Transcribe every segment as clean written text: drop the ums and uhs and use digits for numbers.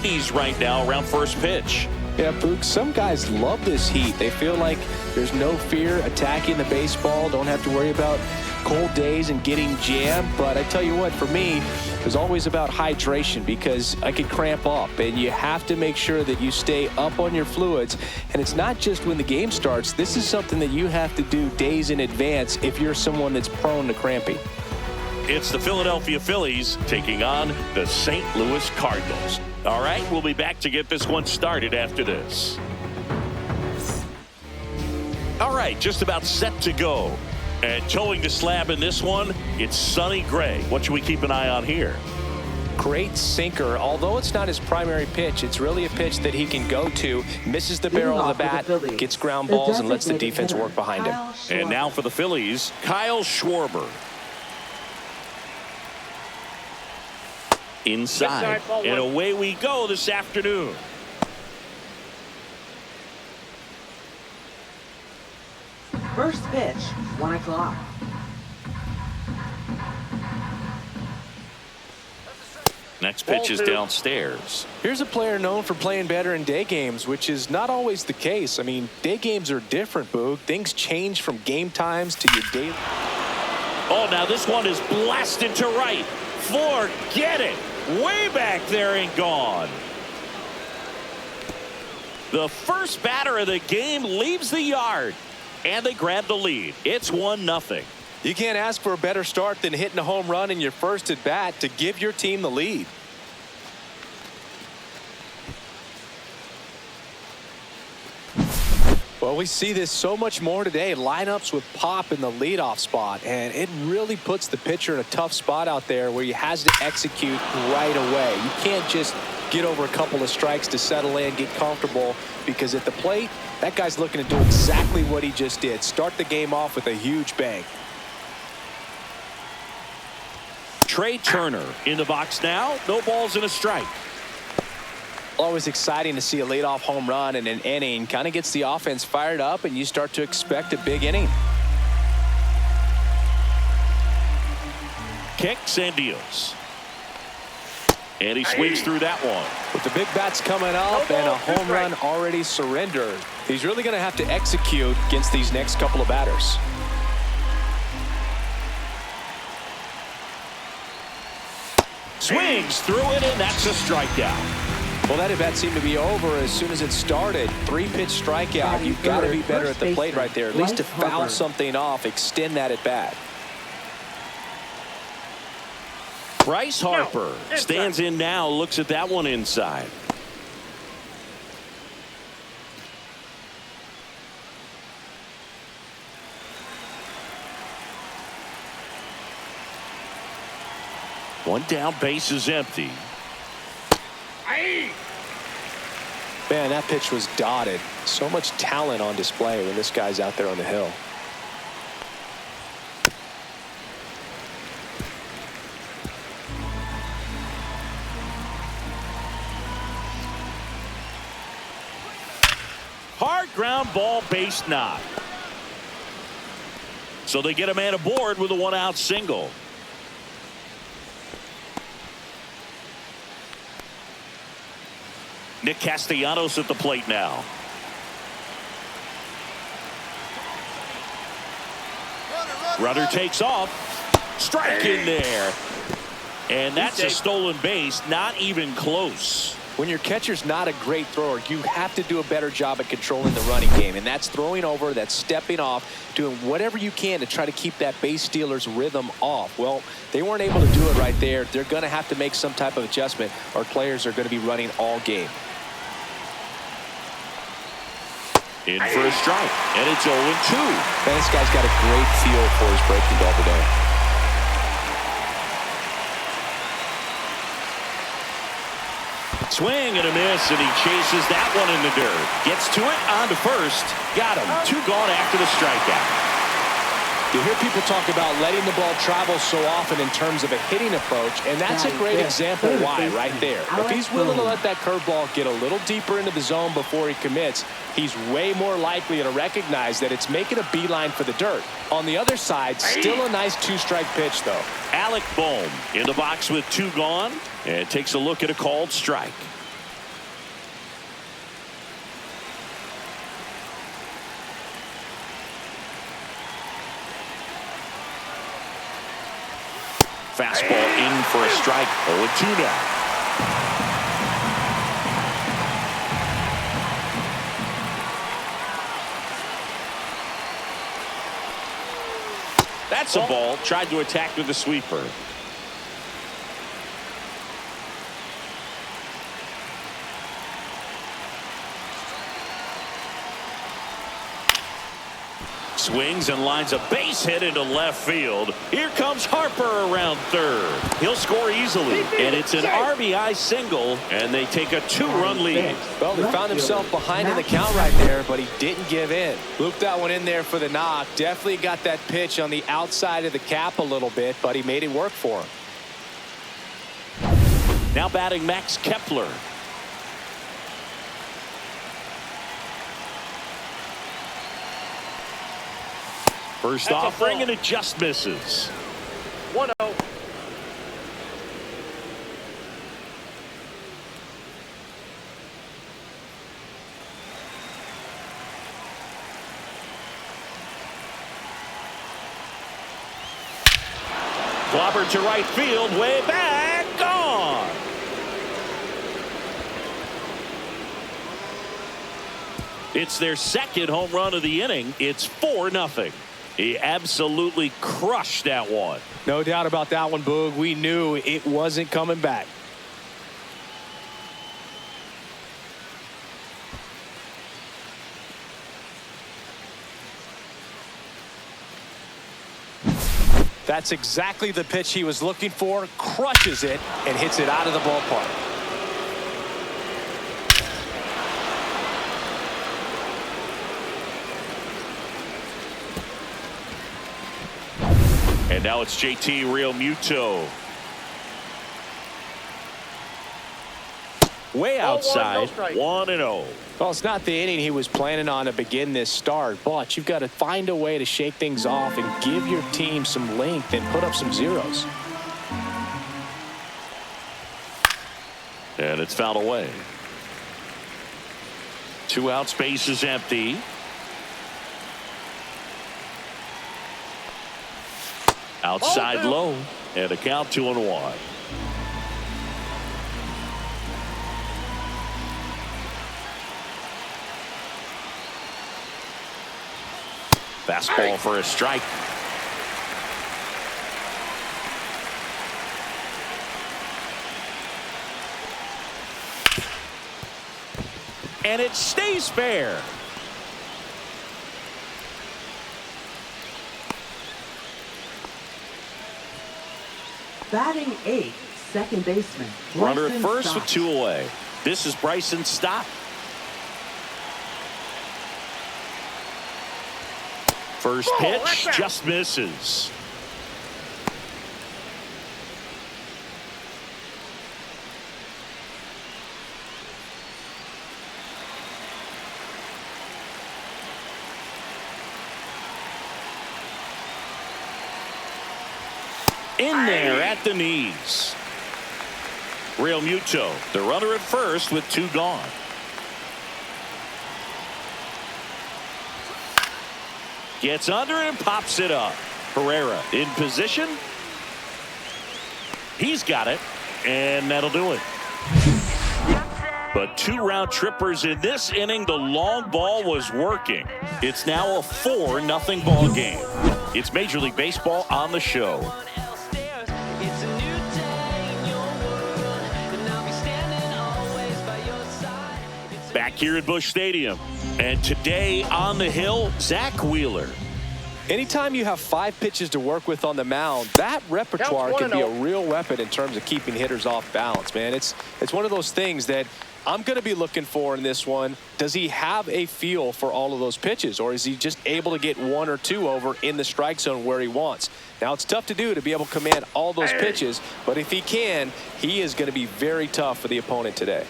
He's right now around first pitch. Yeah, Boog, some guys love this heat. They feel like there's no fear attacking the baseball, don't have to worry about cold days and getting jammed. But I tell you what, for me, it was always about hydration because I could cramp up, and you have to make sure that you stay up on your fluids. And it's not just when the game starts. This is something that you have to do days in advance if you're someone that's prone to cramping. It's the Philadelphia Phillies taking on the St. Louis Cardinals. All right, we'll be back to get this one started after this. All right, just about set to go. And towing the slab in this one, it's Sonny Gray. What should we keep an eye on here? Great sinker. Although it's not his primary pitch, it's really a pitch that he can go to. Misses the barrel of the bat, gets ground balls, and lets the defense work behind him. And now for the Phillies, Kyle Schwarber. Inside, and away we go this afternoon. First pitch, 1 o'clock. Next pitch is downstairs. Here's a player known for playing better in day games, which is not always the case. I mean, day games are different, Boog. Things change from game times to your day. Oh, now this one is blasted to right. Forget it. Way back there and gone. The first batter of the game leaves the yard, and they grab the lead. It's 1-0. You can't ask for a better start than hitting a home run in your first at bat to give your team the lead. Well, we see this so much more today. Lineups with pop in the leadoff spot, and it really puts the pitcher in a tough spot out there where he has to execute right away. You can't just get over a couple of strikes to settle in, get comfortable, because at the plate, that guy's looking to do exactly what he just did. Start the game off with a huge bang. Trey Turner in the box now. No balls and a strike. Always exciting to see a leadoff home run in an inning. Kind of gets the offense fired up, and you start to expect a big inning. Kicks and deals. And he swings through that one. With the big bats coming up and a home run already surrendered, he's really going to have to execute against these next couple of batters. Swings through it, and that's a strikeout. Well, that at bat seemed to be over as soon as it started. 3-pitch strikeout. You've got to be better at the plate right there, at least to foul something off, extend that at bat. Bryce Harper stands in now, looks at that one inside. One down, base is empty. Man, that pitch was dotted. So much talent on display when this guy's out there on the hill. Hard ground ball, base knock. So they get a man aboard with a 1-out single. Nick Castellanos at the plate now. Runner takes off. Strike in there. And that's a stolen base. Not even close. When your catcher's not a great thrower, you have to do a better job at controlling the running game. And that's throwing over, that's stepping off, doing whatever you can to try to keep that base stealer's rhythm off. Well, they weren't able to do it right there. They're going to have to make some type of adjustment. Our players are going to be running all game. In for a strike, and it's 0-2. Man, this guy's got a great feel for his breaking ball today. Swing and a miss, and he chases that one in the dirt. Gets to it, on to first. Got him. 2 gone after the strikeout. You hear people talk about letting the ball travel so often in terms of a hitting approach, and that's a great example why right there. If he's willing to let that curveball get a little deeper into the zone before he commits, he's way more likely to recognize that it's making a beeline for the dirt. On the other side, still a nice 2-strike pitch, though. Alec Bohm in the box with 2 gone, and takes a look at a called strike. Fastball in for a strike. 0-2 now. That's a ball. Tried to attack with a sweeper. Swings and lines a base hit into left field. Here comes Harper around third. He'll score easily, and it's an RBI single, and they take a 2-run lead. Well, he found himself behind in the count right there, but he didn't give in. Looped that one in there for the knock. Definitely got that pitch on the outside of the cap a little bit, but he made it work for him. Now batting Max Kepler. First offering, and it just misses. 1-0. Clobbered to right field, way back, gone. It's their second home run of the inning. It's 4-0. He absolutely crushed that one. No doubt about that one, Boog. We knew it wasn't coming back. That's exactly the pitch he was looking for. Crushes it and hits it out of the ballpark. And now it's JT Realmuto. Way outside, 1-0. Well, it's not the inning he was planning on to begin this start, but you've got to find a way to shake things off and give your team some length and put up some zeros. And it's fouled away. 2 out, space is empty. Outside low, and a count 2-1. Fastball for a strike. And it stays fair. Batting 8th, second baseman. Runner at Bryson first Stott. with 2 away. This is Bryson Stott. First pitch just misses. In there at the knees. Realmuto, the runner at first with 2 gone. Gets under and pops it up. Herrera in position. He's got it, and that'll do it. But 2 round trippers in this inning. The long ball was working. It's now a 4-0 ball game. It's Major League Baseball on the show. Back here at Busch Stadium. And today on the hill, Zach Wheeler. Anytime you have 5 pitches to work with on the mound, that repertoire can be a real weapon in terms of keeping hitters off balance, man. It's one of those things that I'm going to be looking for in this one. Does he have a feel for all of those pitches, or is he just able to get 1 or 2 over in the strike zone where he wants? Now, it's tough to do to be able to command all those pitches, but if he can, he is going to be very tough for the opponent today.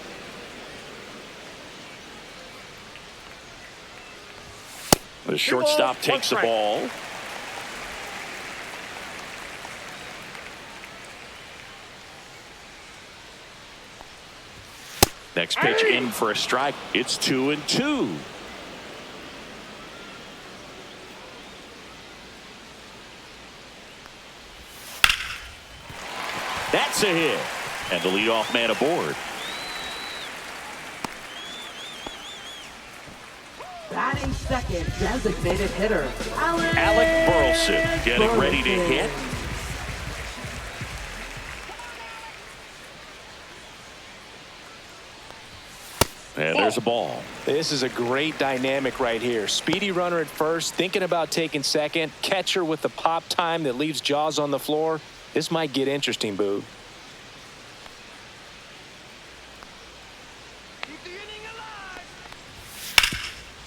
The shortstop takes the ball. Next pitch in for a strike. It's 2-2. That's a hit. And the leadoff man aboard. Batting second, designated hitter, Alec Burleson getting ready to hit. And there's a ball. This is a great dynamic right here. Speedy runner at first, thinking about taking second. Catcher with the pop time that leaves Jaws on the floor. This might get interesting, Boog.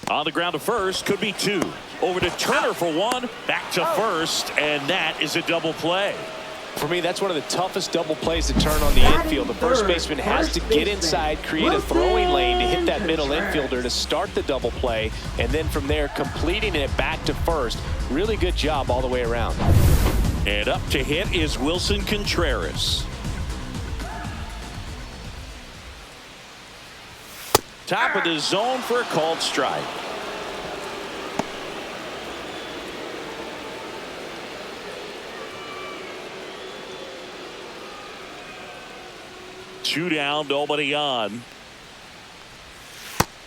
On the ground to first, could be two. Over to Turner for one, back to first, and that is a double play. For me, that's one of the toughest double plays to turn on the infield. The first baseman has to get inside, create a throwing lane to hit that middle infielder to start the double play, and then from there completing it back to first. Really good job all the way around. And up to hit is Wilson Contreras. Top of the zone for a called strike. Two down, nobody on.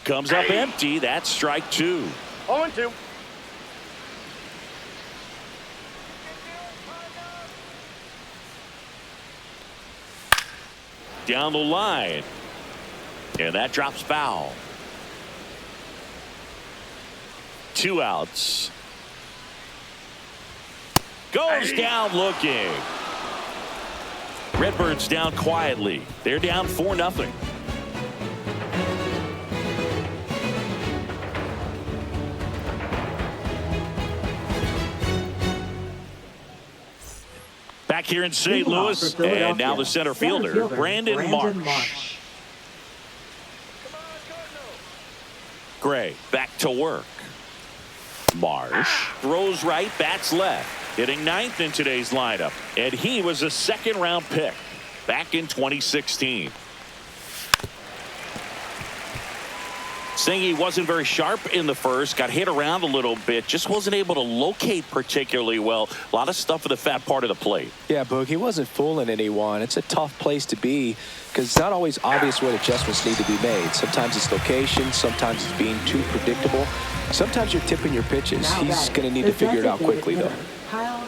Comes up empty. That's strike two. 0-2. Down the line. And that drops foul. 2 outs. Goes down looking. Redbirds down quietly. They're down 4-0. Back here in St. Louis, and now the center fielder, Brandon Marsh. Gray back to work. Marsh throws right, bats left. Hitting ninth in today's lineup. And he was a second-round pick back in 2016. Saying he wasn't very sharp in the first, got hit around a little bit, just wasn't able to locate particularly well. A lot of stuff in the fat part of the plate. Yeah, Boog, he wasn't fooling anyone. It's a tough place to be because it's not always obvious what adjustments need to be made. Sometimes it's location, sometimes it's being too predictable. Sometimes you're tipping your pitches. He's going to need to figure it out quickly, though.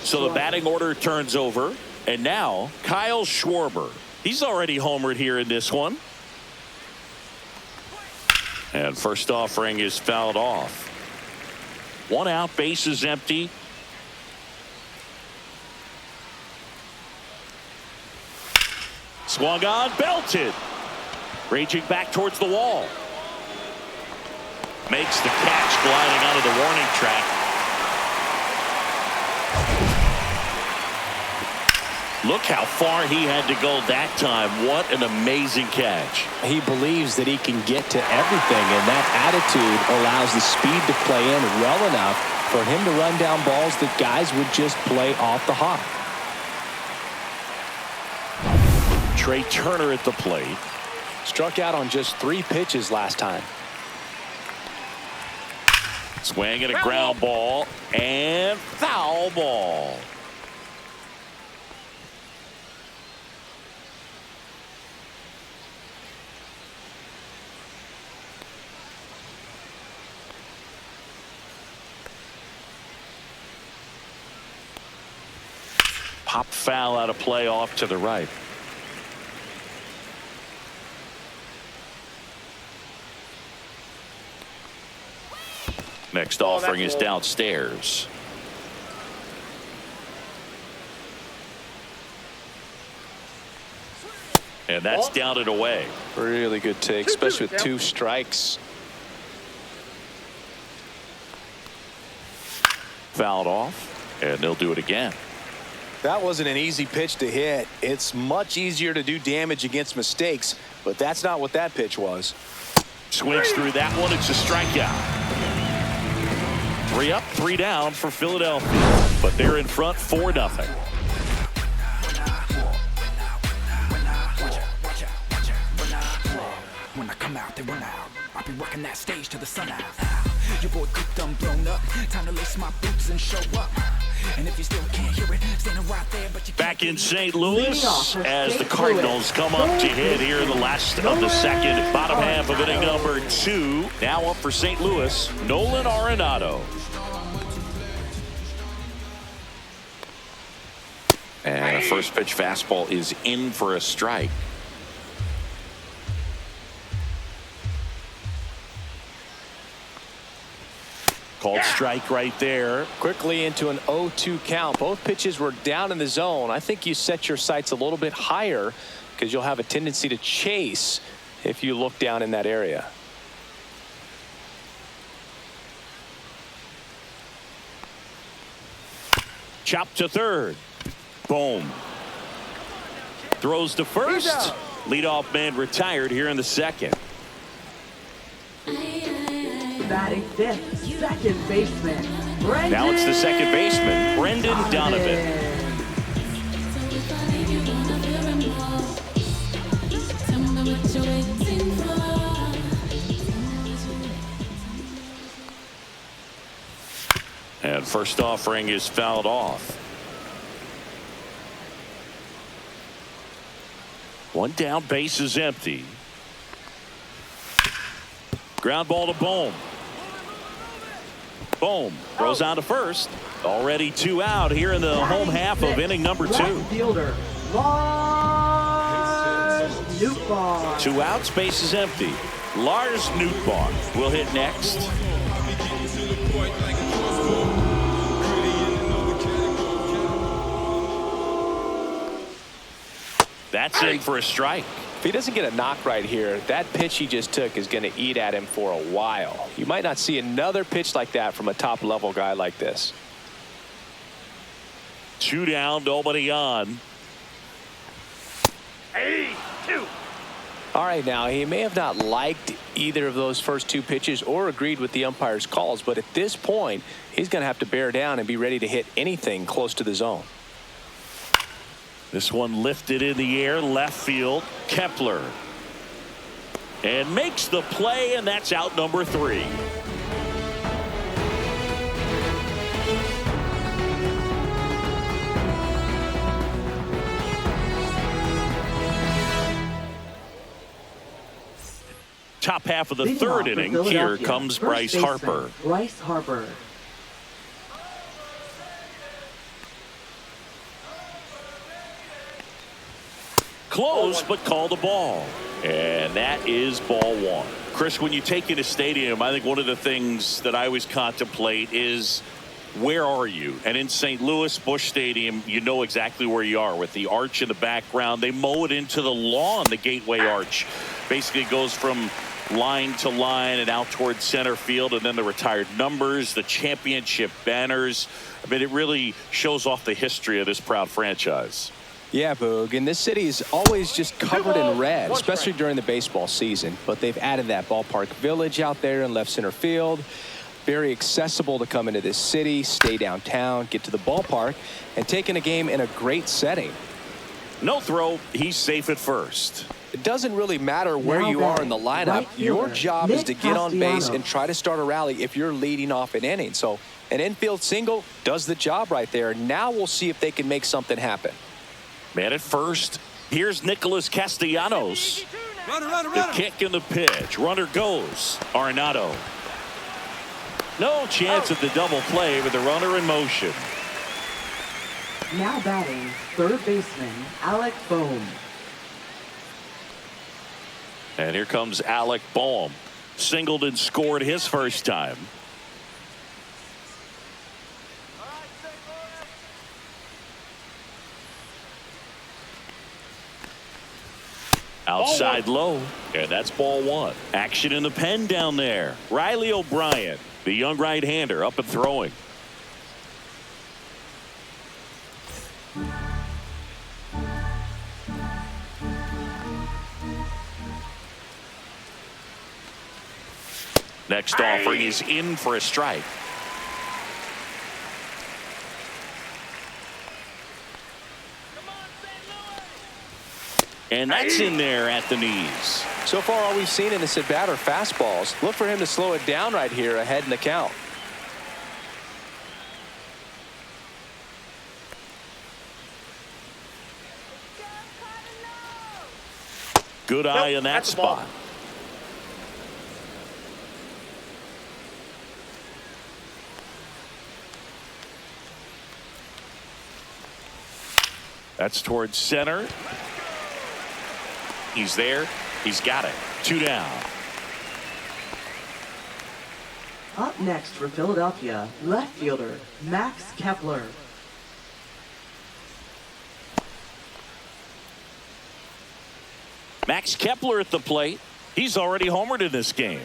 So the batting order turns over, and now Kyle Schwarber. He's already homered here in this one. And first offering is fouled off. 1 out, base is empty. Swung on, belted. Raging back towards the wall. Makes the catch, gliding onto the warning track. Look how far he had to go that time. What an amazing catch. He believes that he can get to everything, and that attitude allows the speed to play in well enough for him to run down balls that guys would just play off the hop. Trey Turner at the plate. Struck out on just 3 pitches last time. Swing and a ground ball, and foul ball. Pop foul out of play off to the right. Next offering is downstairs. And that's down and away. Really good take, especially with 2 strikes. Fouled off, and they'll do it again. That wasn't an easy pitch to hit. It's much easier to do damage against mistakes, but that's not what that pitch was. Swings through that one. It's a strikeout. 3 up, 3 down for Philadelphia, but they're in front 4-0. When I come out, they run out. I'll be rocking that stage to the sun out. Your boy cooked, I'm blown up. Time to lace my boots and show up. And if you still can't hear it, standing right there, but you Back in St. Louis as the Cardinals come up to hit here in the last of the second, bottom half of inning number 2. Now up for St. Louis, Nolan Arenado. And a first pitch fastball is in for a strike. Called strike right there. Quickly into an 0-2 count. Both pitches were down in the zone. I think you set your sights a little bit higher because you'll have a tendency to chase if you look down in that area. Chop to third. Boom. Throws to first. Leadoff man retired here in the second. Batting fifth, second baseman, Brendan. Now it's the second baseman, Brendan Donovan. And first offering is fouled off. One down, base is empty. Ground ball to Bohm. Bohm throws on to first. Already 2 out here in the home half of inning number 2. Fielder, Lars Nootbaar. 2 outs, base is empty. Lars Nootbaar will hit next. That's in for a strike. If he doesn't get a knock right here, that pitch he just took is going to eat at him for a while. You might not see another pitch like that from a top-level guy like this. 2 down, nobody on. 8-2. All right, now, he may have not liked either of those first 2 pitches or agreed with the umpire's calls, but at this point, he's going to have to bear down and be ready to hit anything close to the zone. This one lifted in the air, left field. Kepler. And makes the play, and that's out number 3. Top half of the third inning. Here comes Bryce Harper. Bryce Harper. Close, but called a ball. And that is ball 1. Chris, when you take in a stadium, I think one of the things that I always contemplate is, where are you? And in St. Louis, Busch Stadium, you know exactly where you are with the arch in the background. They mow it into the lawn, the Gateway Arch. Basically goes from line to line and out towards center field, and then the retired numbers, the championship banners. I mean, it really shows off the history of this proud franchise. Yeah, Boog, and this city is always just covered in red, especially during the baseball season. But they've added that ballpark village out there in left center field. Very accessible to come into this city, stay downtown, get to the ballpark, and take in a game in a great setting. No throw. He's safe at first. It doesn't really matter where you are in the lineup. Your job is to get on base and try to start a rally if you're leading off an inning. So an infield single does the job right there. Now we'll see if they can make something happen. Man at first. Here's Nicholas Castellanos. The kick and the pitch. Runner goes. Arenado. No chance at the double play with the runner in motion. Now batting, third baseman, Alec Bohm. And here comes Alec Bohm. Singled and scored his first time. Outside low, and that's ball 1. Action in the pen down there. Riley O'Brien, the young right-hander, up and throwing. Next offering is in for a strike. And that's in there at the knees. So far, all we've seen in this at-bat are fastballs. Look for him to slow it down right here ahead in the count. Good eye in that that's the ball. spot. That's towards center. He's there. He's got it. 2 down. Up next for Philadelphia, left fielder Max Kepler. Max Kepler at the plate. He's already homered in this game.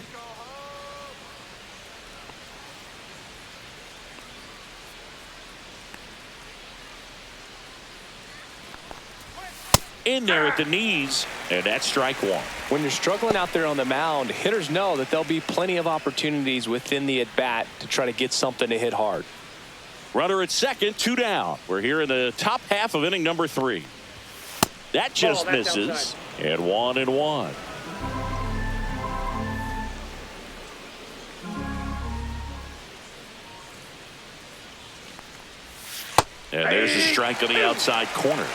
In there at the knees, and that's strike one. When you're struggling out there on the mound, hitters know that there'll be plenty of opportunities within the at-bat to try to get something to hit hard. Runner at second, 2 down. We're here in the top half of inning number 3. That just misses. Outside. And 1-1. And there's a strike on the outside corner.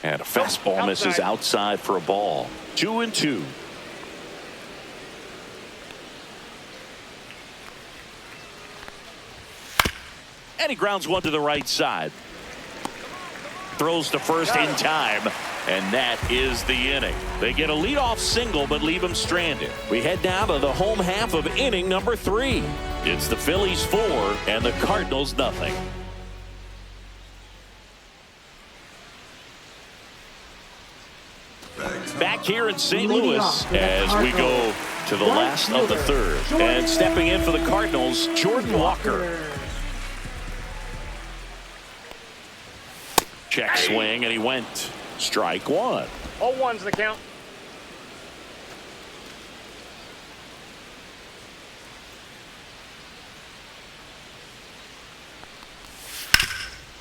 And a fastball misses outside for a ball. 2-2. And he grounds one to the right side. Throws to first in time. And that is the inning. They get a leadoff single but leave him stranded. We head now to the home half of inning number 3. It's the Phillies 4 and the Cardinals nothing. Back here in St. Louis as we go to the last of the third. And stepping in for the Cardinals, Jordan Walker. Check swing, and he went. Strike one. 0-1's the count.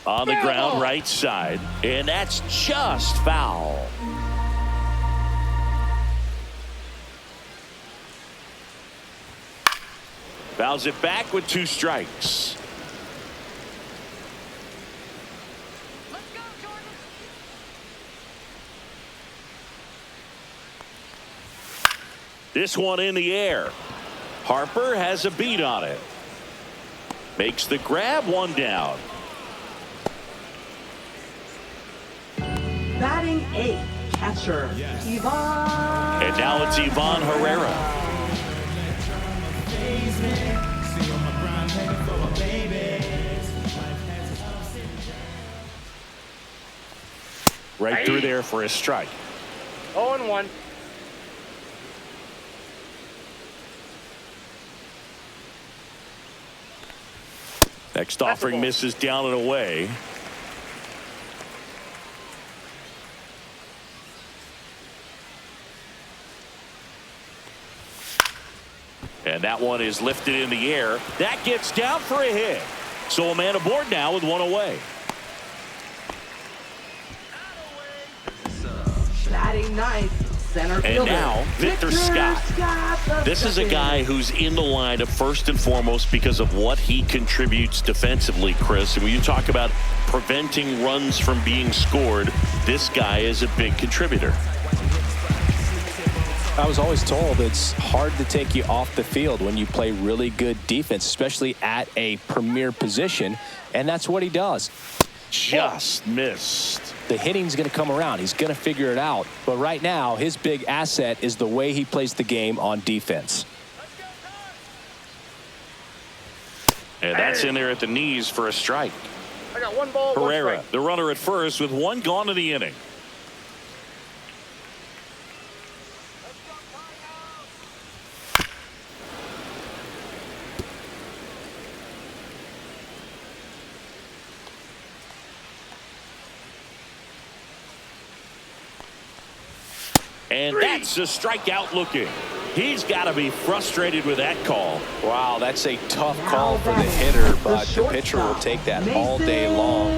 On the ground, right side. And that's just foul. Fouls it back with 2 strikes. This one in the air. Harper has a beat on it. Makes the grab, 1 down. Batting 8th, catcher Ivan. And now it's Ivan Herrera. Right through there for a strike. 0-1. Next offering misses down and away. And that one is lifted in the air. That gets down for a hit. So a man aboard now with 1 away. Batting 9th, center And fielder now Victor Scott. This is a guy who's in the lineup first and foremost because of what he contributes defensively, Chris. And when you talk about preventing runs from being scored, this guy is a big contributor. I was always told it's hard to take you off the field when you play really good defense, especially at a premier position, and that's what he does. Just missed. The hitting's going to come around. He's going to figure it out. But right now, his big asset is the way he plays the game on defense. And that's in there at the knees for a strike. I got 1 ball, 1 Herrera, strike. the runner at first with 1 gone in the inning. And that's a strikeout looking. He's got to be frustrated with that call. Wow, that's a tough call for the hitter, but the pitcher will take that all day long.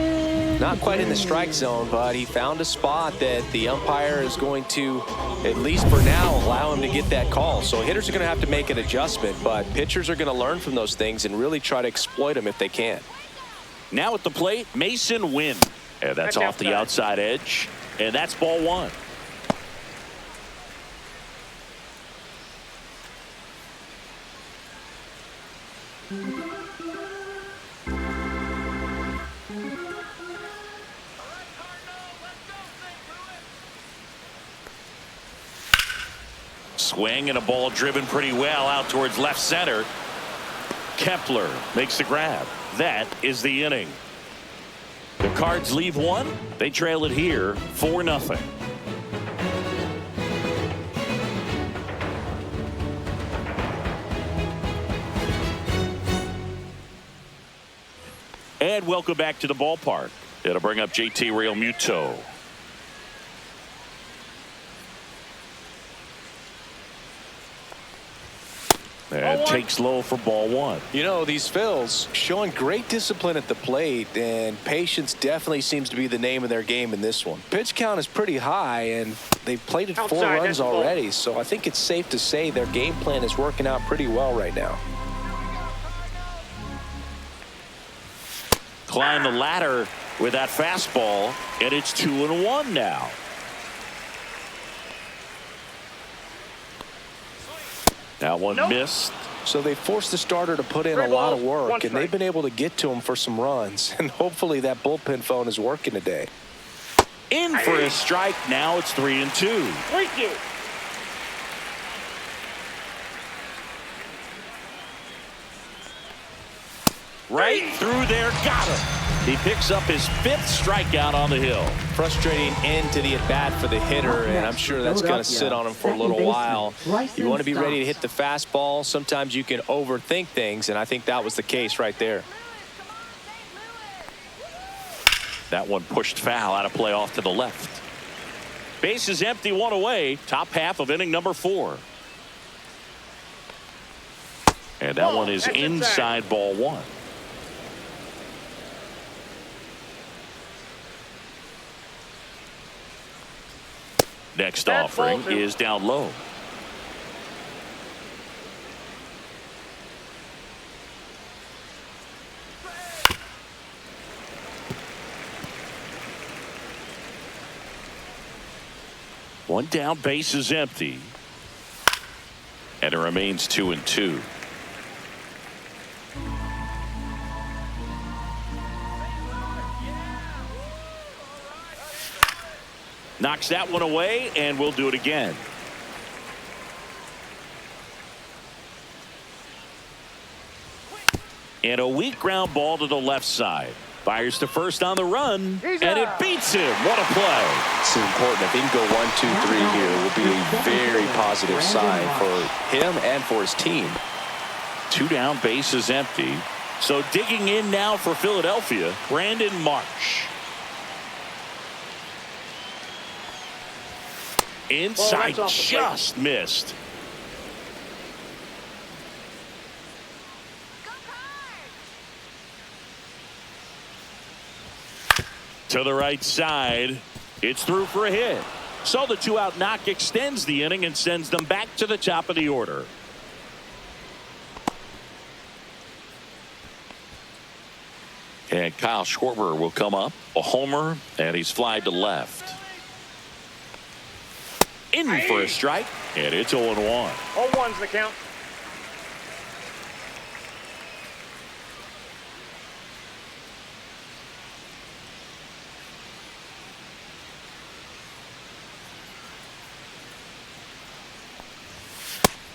Not quite in the strike zone, but he found a spot that the umpire is going to, at least for now, allow him to get that call. So hitters are going to have to make an adjustment, but pitchers are going to learn from those things and really try to exploit them if they can. Now at the plate, Mason Wynn. And that's off the outside edge. And that's ball one. Swing and a ball driven pretty well out towards left center. Kepler makes the grab. That is the inning. The Cards leave one. They trail it here 4-0. And welcome back to the ballpark. It'll bring up JT Realmuto. And takes low for ball one. You know, these Phils showing great discipline at the plate, and patience definitely seems to be the name of their game in this one. Pitch count is pretty high, and they've played it 4 runs already, so I think it's safe to say their game plan is working out pretty well right now. Climb the ladder with that fastball, and it's 2-1 now. That one missed. So they forced the starter to put in a lot of work, and they've been able to get to him for some runs. And hopefully that bullpen phone is working today. In for a strike. Now it's 3-2. Thank you. Right through there. Got him. He picks up his 5th strikeout on the hill. Frustrating end to the at-bat for the hitter, and I'm sure that's going to sit on him for a little while. You want to be ready to hit the fastball. Sometimes you can overthink things, and I think that was the case right there. That one pushed foul out of play off to the left. Base is empty, 1 away. Top half of inning number 4. And that one is inside ball 1. Next offering is down low. One down, base is empty. And it remains 2-2. Knocks that one away, and we'll do it again. And a weak ground ball to the left side. Fires to first on the run, and it beats him. What a play. It's important. If he can go 1, 2, 3 here, it will be a very positive sign for him and for his team. 2 down, base is empty. So digging in now for Philadelphia, Brandon Marsh. Inside, just missed. To the right side. It's through for a hit. So the 2-out knock extends the inning and sends them back to the top of the order. And Kyle Schwarber will come up. A homer, and he's flied to left. In for a strike, and it's 0-1. 0-1's the count.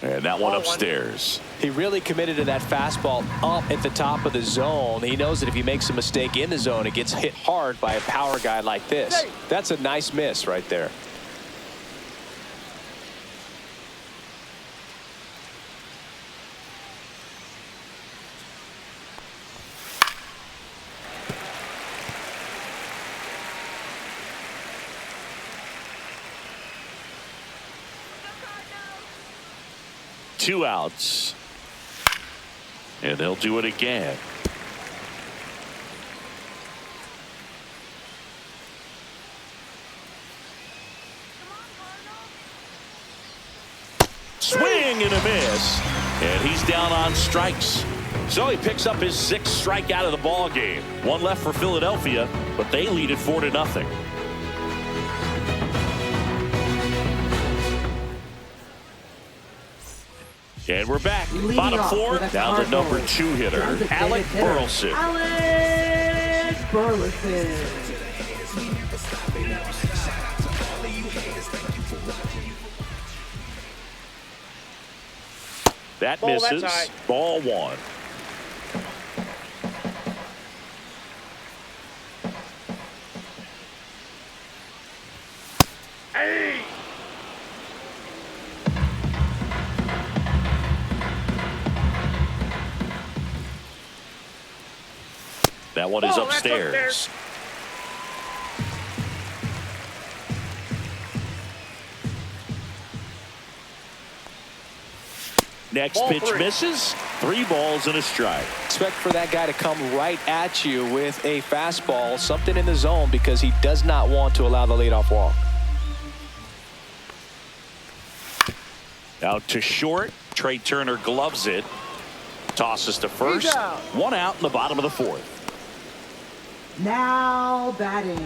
And that one upstairs. He really committed to that fastball up at the top of the zone. He knows that if he makes a mistake in the zone, it gets hit hard by a power guy like this. That's a nice miss right there. Two outs. And they'll do it again. Swing and a miss. And he's down on strikes. So he picks up his 6th strikeout of the ball game. One left for Philadelphia, but they lead it 4-0. And we're back. Bottom 4, down to number 2 hitter, Alec Burleson. Alec Burleson. That Ball, misses. that's high. Ball 1. Hey! That one is Ball, that's upstairs. Next Ball pitch 3. misses. 3 balls and a strike. Expect for that guy to come right at you with a fastball, something in the zone, because he does not want to allow the leadoff walk. Out to short. Trey Turner gloves it. Tosses to first. He's out. 1 out in the bottom of the 4th. Now batting.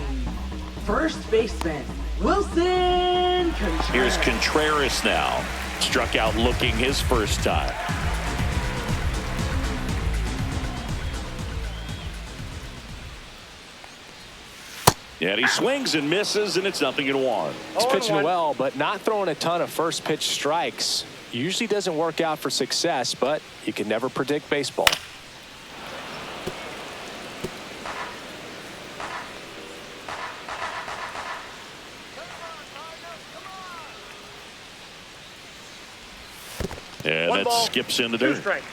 First baseman, Wilson Contreras. Here's Contreras now. Struck out looking his first time. And he swings and misses, and it's 0-1. He's pitching 0-1. well, but not throwing a ton of first pitch strikes. Usually doesn't work out for success, but you can never predict baseball. And 1 that ball, skips into 2 dirt. strikes.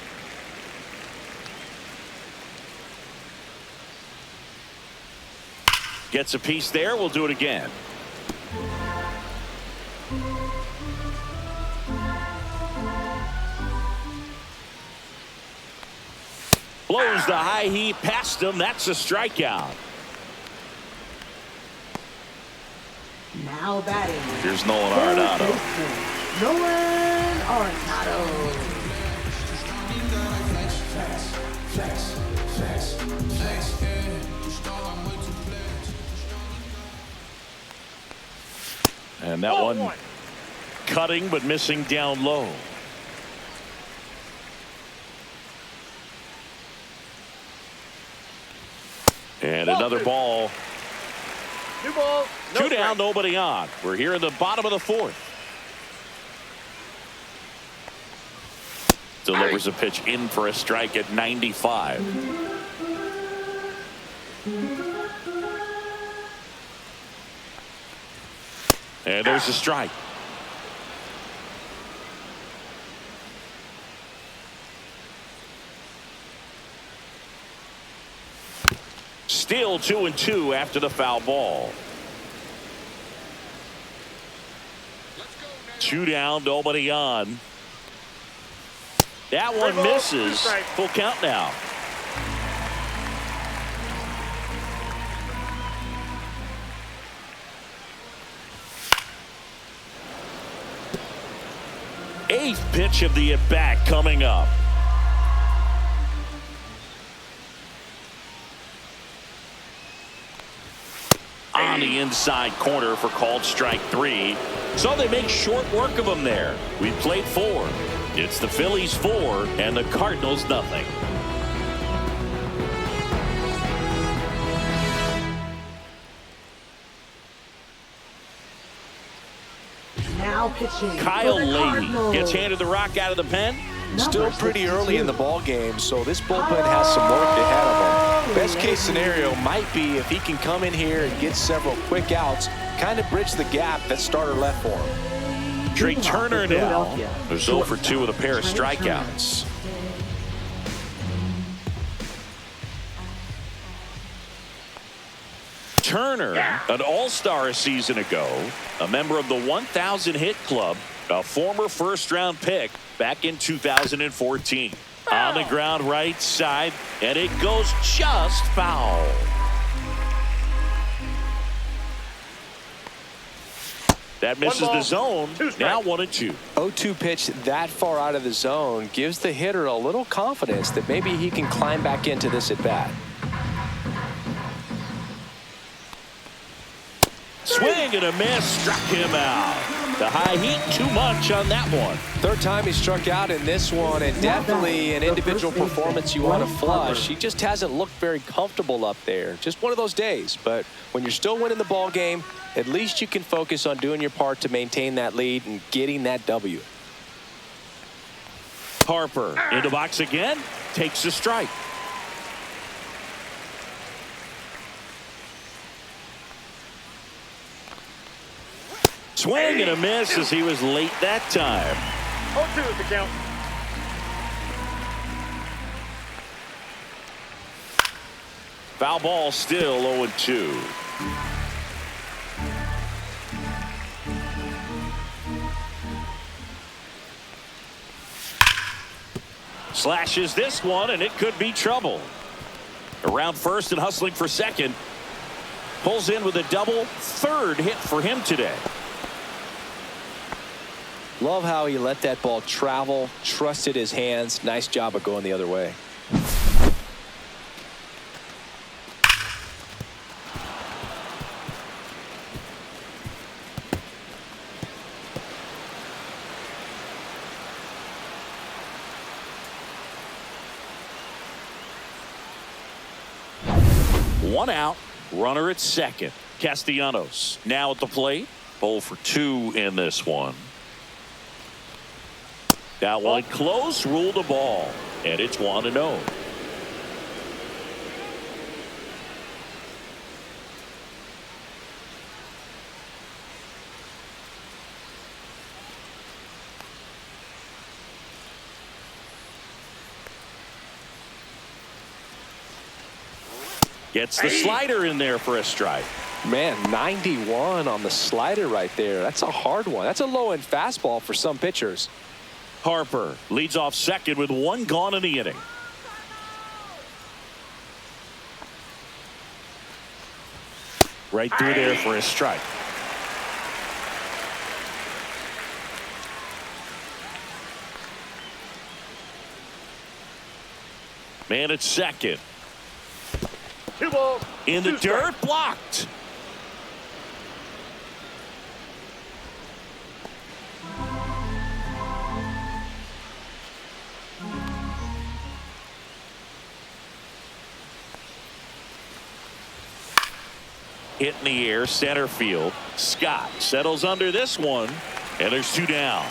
Gets a piece there. We'll do it again. Blows the high heat past him. That's a strikeout. Now batting. Here's Nolan Third Arenado. baseman, Nolan Arenado. And that Ball one 1. cutting but missing down low. And Ball another 2. ball. 2 balls. No 2 down, strikes. nobody on. We're here in the bottom of the 4th. Delivers a pitch in for a strike at 95. And there's a strike. Still 2-2 after the foul ball. 2 down, nobody on. That one 3 balls, 2 misses. strikes. Full count now. Eighth pitch of the at-bat coming up. On the inside corner for called strike 3. So they make short work of him there. We played 4. It's the Phillies 4 and the Cardinals nothing. Now pitching. Kyle for the Leahy Cardinals. gets handed the rock out of the pen. Still Number pretty early in the 62. ball game, so this bullpen has some work ahead of him. Best case scenario might be if he can come in here and get several quick outs, kind of bridge the gap that starter left for him. Trey Leading off Turner for now. Philadelphia. There's 0 for 2 with a pair of Trey Turner. strikeouts. Turner, an all-star a season ago, a member of the 1,000 hit club, a former first-round pick back in 2014. On the ground right side, and it goes just foul. That misses the zone. Now 1-2. 0-2 pitch that far out of the zone gives the hitter a little confidence that maybe he can climb back into this at bat. Swing and a miss, struck him out. The high heat, too much on that one. Third time he struck out in this one, and definitely an individual performance you want to flush. He just hasn't looked very comfortable up there. Just one of those days. But when you're still winning the ball game, at least you can focus on doing your part to maintain that lead and getting that W. Harper into box again, takes a strike. Swing and a miss as he was late that time. 0-2 is the count. Foul ball, still 0-2. Slashes this one, and it could be trouble. Around first and hustling for second. Pulls in with a double. Third hit for him today. Love how he let that ball travel, trusted his hands. Nice job of going the other way. One out, runner at second. Castellanos now at the plate. 0 for 2 in this one. That one close, ruled a ball, and it's 1-0. Gets the slider in there for a strike. Man, 91 on the slider right there. That's a hard one. That's a low-end fastball for some pitchers. Harper leads off second with one gone in the inning. Right through there for a strike. Man at second. 2 balls. In the 2 dirt, strikes. blocked. Hit in the air, center field. Scott settles under this one, and there's 2 down.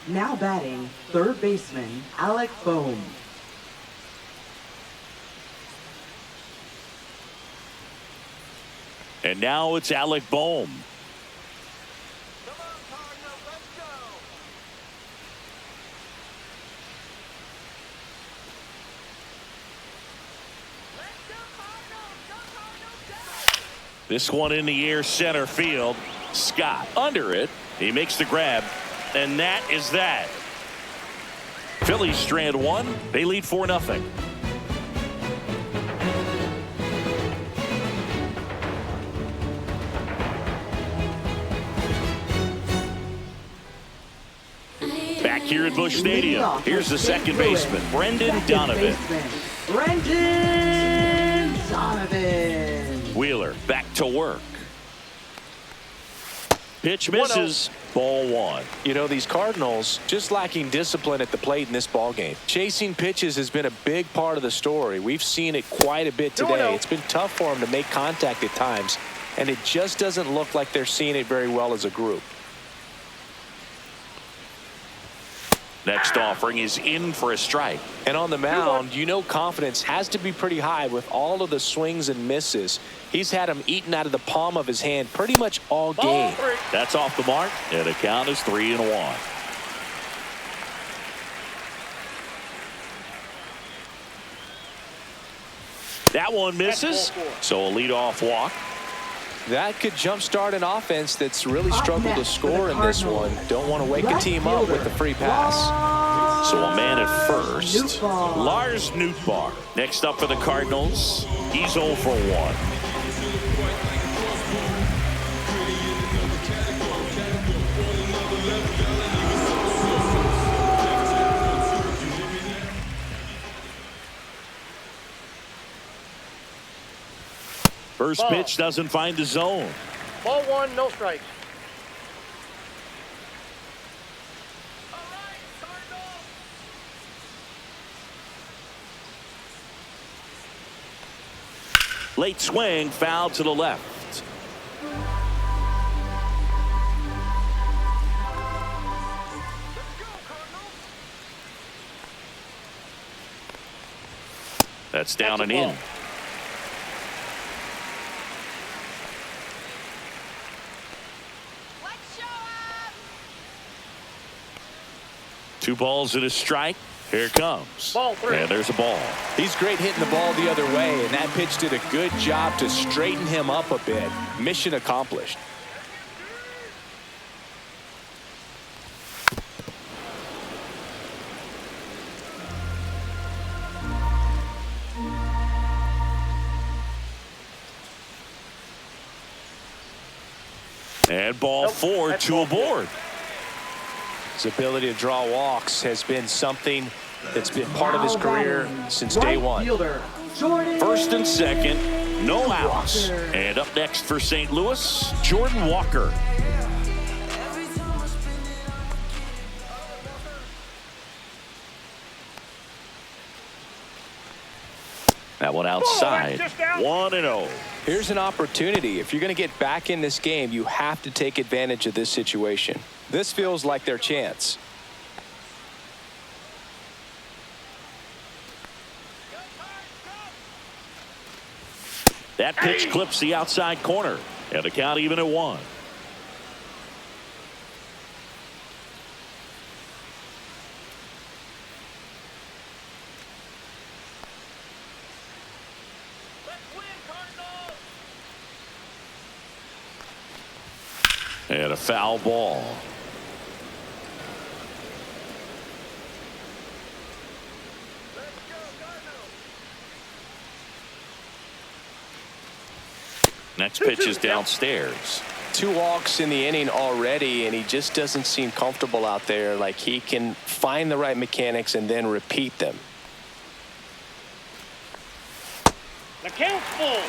Now batting, third baseman, Alec Bohm. And now it's Alec Bohm. Come on, Cardinals, let's go. Let's go, Cardinals. Go, Cardinals, go. This one in the air, center field. Scott under it. He makes the grab, and that is that. Phillies strand 1. They lead 4-0. Back here at Busch Stadium, here's the second baseman, Brendan Donovan. Brendan Donovan. Wheeler back to work. Pitch misses. Ball 1. You know, these Cardinals just lacking discipline at the plate in this ball game. Chasing pitches has been a big part of the story. We've seen it quite a bit today. It's been tough for them to make contact at times, and it just doesn't look like they're seeing it very well as a group. Next offering is in for a strike. And on the mound, you know confidence has to be pretty high with all of the swings and misses. He's had them eaten out of the palm of his hand pretty much all game. That's off the mark, and the count is 3-1. That one misses, so a leadoff walk. That could jumpstart an offense that's really struggled to score in this one. Don't want to wake a team up with the free pass. So a man at first. Nootbaar. Lars Nootbaar. Next up for the Cardinals. He's 0 for 1. First pitch doesn't find the zone. Ball 1, no strikes. Late swing, foul to the left. That's down and in. Two balls and a strike. Here it comes. Ball 3. And there's a ball. He's great hitting the ball the other way, and that pitch did a good job to straighten him up a bit. Mission accomplished. And ball 4, two aboard. His ability to draw walks has been something that's been part of his career since day one. Fielder, Jordan First and second, no outs. Walker. And up next for St. Louis, Jordan Walker. That one outside. 1-0. Here's an opportunity. If you're going to get back in this game, you have to take advantage of this situation. This feels like their chance. That pitch clips the outside corner. And the count even at 1. And a foul ball. Next pitch is downstairs. 2 walks in the inning already, and he just doesn't seem comfortable out there. Like he can find the right mechanics and then repeat them. The count's full.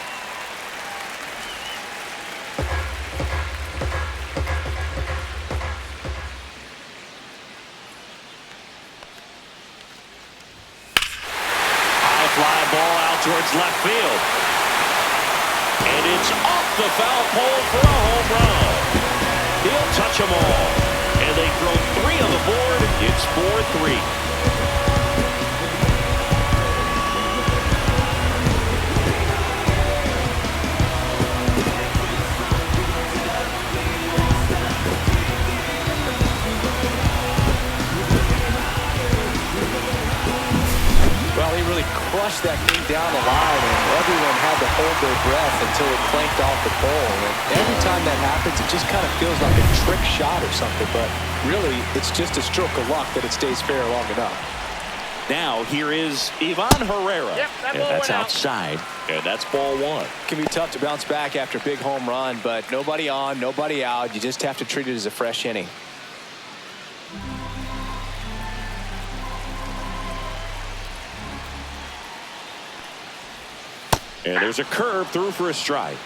Fly ball out towards left field. And it's off the foul pole for a home run. He'll touch them all. And they throw 3 on the board. It's 4-3. Crushed that thing down the line, and everyone had to hold their breath until it clanked off the pole. And every time that happens, it just kind of feels like a trick shot or something, but really it's just a stroke of luck that it stays fair long enough. Now here is Ivan Herrera. Yep, that and ball that's went out. outside. And that's ball 1. It can be tough to bounce back after a big home run, but nobody on, nobody out. You just have to treat it as a fresh inning. And there's a curve through for a strike.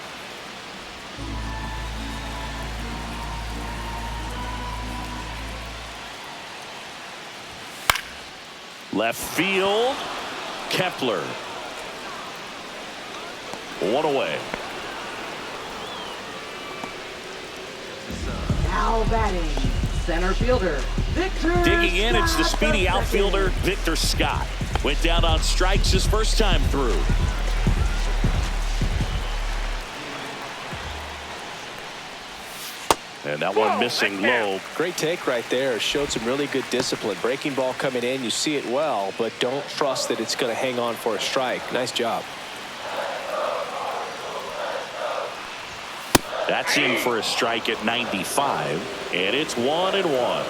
Left field, Kepler. 1 away. now batting, center fielder Victor Digging in, it's the Scott, speedy second. outfielder Victor Scott. Went down on strikes his first time through. And that one missing low. Great take right there. Showed some really good discipline. Breaking ball coming in, you see it well, but don't trust that it's going to hang on for a strike. Nice job. That's in for a strike at 95, and it's 1-1.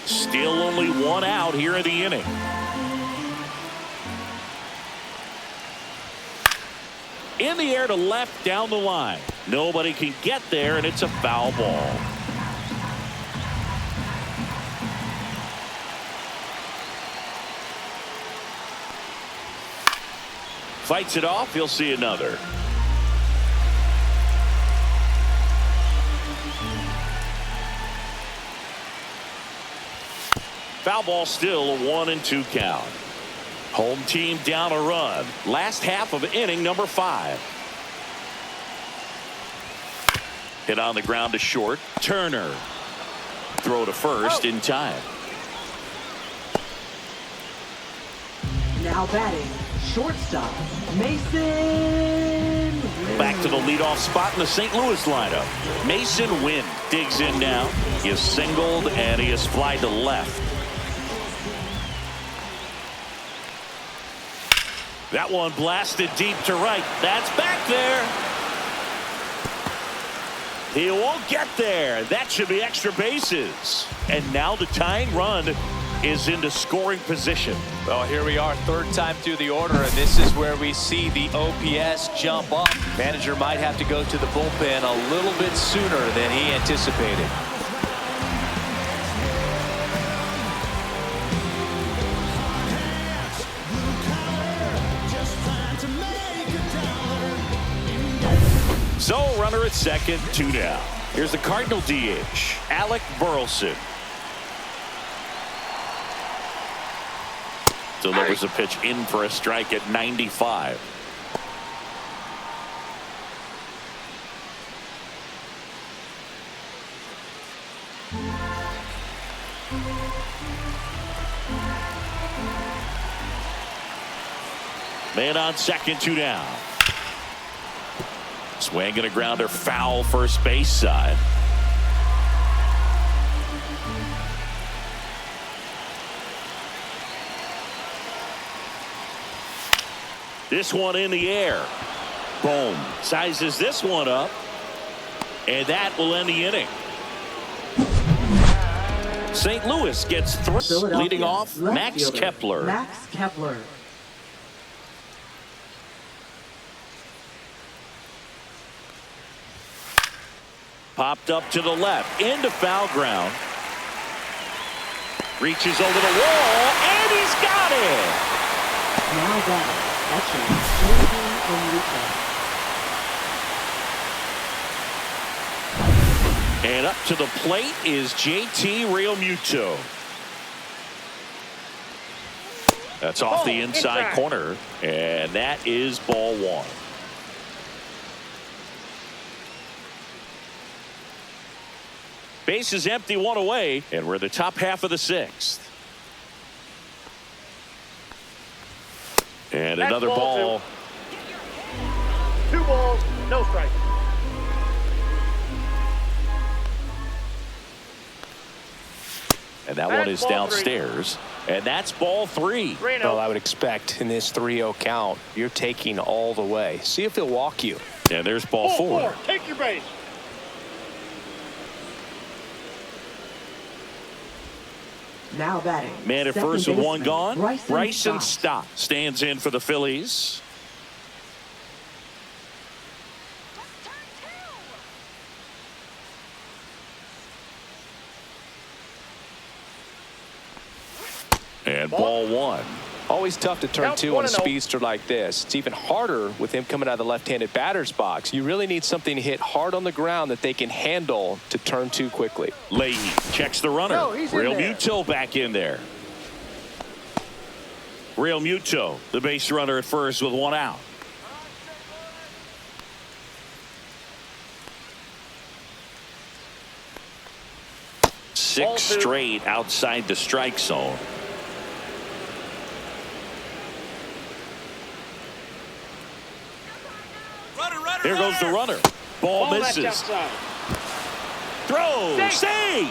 Still only one out here in the inning. In the air to left down the line. Nobody can get there, and it's a foul ball. Fights it off. He'll see another. Foul ball, still a 1-2 count. Home team down a run. Last half of inning number 5. Hit on the ground to short. Turner. Throw to first in time. Now batting, shortstop, Mason. Back to the leadoff spot in the St. Louis lineup. Mason Wynn digs in now. He is singled and he is flied to left. That one blasted deep to right. That's back there. He won't get there. That should be extra bases. And now the tying run is into scoring position. Well, here we are, third time through the order, and this is where we see the OPS jump up. Manager might have to go to the bullpen a little bit sooner than he anticipated. So, runner at second, 2 down. Here's the Cardinal DH, Alec Burleson. Delivers a pitch in for a strike at 95. Man on second, 2 down. Swing and a grounder, foul first base side. This one in the air. Boom. Sizes this one up. And that will end the inning. St. Louis gets 3. Leading off, Max fielder, Kepler. Max Kepler. Popped up to the left. Into foul ground. Reaches over the wall. And he's got it. Now batting, catcher, And up to the plate is JT Realmuto. That's off the inside corner. And that is ball 1. Base is empty, 1 away, and we're the top half of the 6th. And That's another ball ball. 2 balls, no strikes. And that That's one is ball 3. downstairs. And that's ball 3. Well, I would expect in this 3-0 count, you're taking all the way. See if he'll walk you. And there's ball 4. Take your base. Now batting. Man at second first with 1 baseman, gone. Bryson Stott. Stott stands in for the Phillies. And ball 1. Always tough to turn Count 2 on a 1-0. speedster like this. It's even harder with him coming out of the left-handed batter's box. You really need something to hit hard on the ground that they can handle to turn 2 quickly. Leahy checks the runner. No, he's in there. Realmuto back in there. Realmuto, the base runner at first with 1 out. Ball 6 2. straight outside the strike zone. Here goes the runner. Ball That's misses. outside. Throw. Save.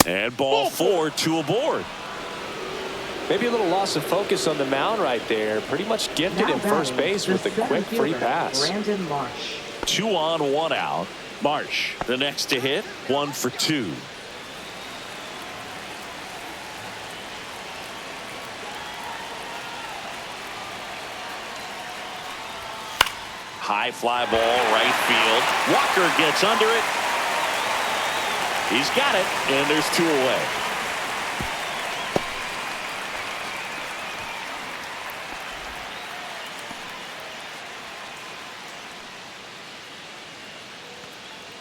And ball 4, 2 aboard. Maybe a little loss of focus on the mound right there. Pretty much gifted him first base with a quick free pass. Brandon Marsh. 2 on, 1 out. Marsh, the next to hit, 1 for 2. High fly ball, right field. Walker gets under it. He's got it, and there's 2 away.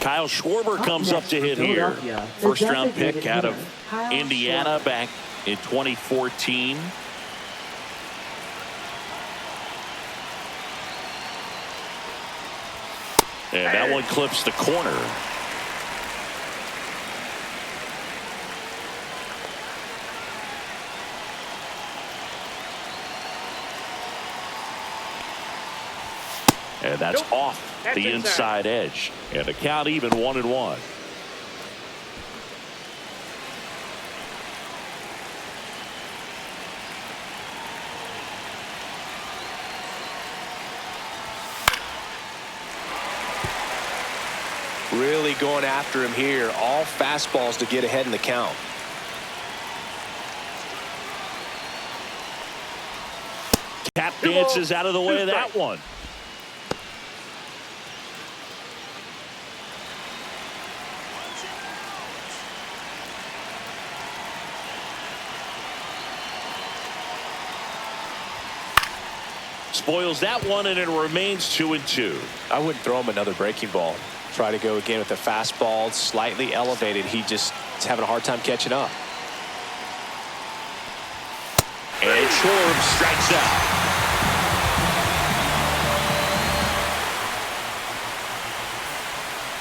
Kyle Schwarber comes up to hit here. First round pick out of Indiana back in 2014. And that one clips the corner. And that's off the inside edge. And the count even 1-1. Really going after him here. All fastballs to get ahead in the count. Tap dances out of the way of that one. Spoils that one, and it remains 2-2. I wouldn't throw him another breaking ball. Try to go again with the fastball, slightly elevated. He just is having a hard time catching up. And Schwarber strikes out.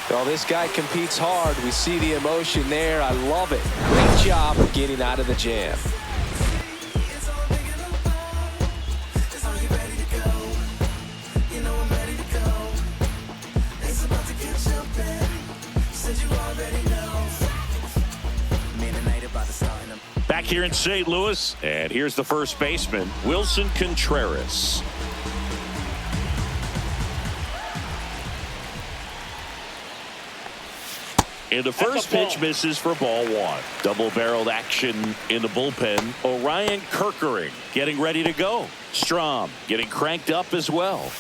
Well, this guy competes hard. We see the emotion there. I love it. Great job of getting out of the jam. Back here in St. Louis, and here's the first baseman, Wilson Contreras. And the first pitch misses for ball 1. Double-barreled action in the bullpen. Orion Kerkering getting ready to go. Strom getting cranked up as well.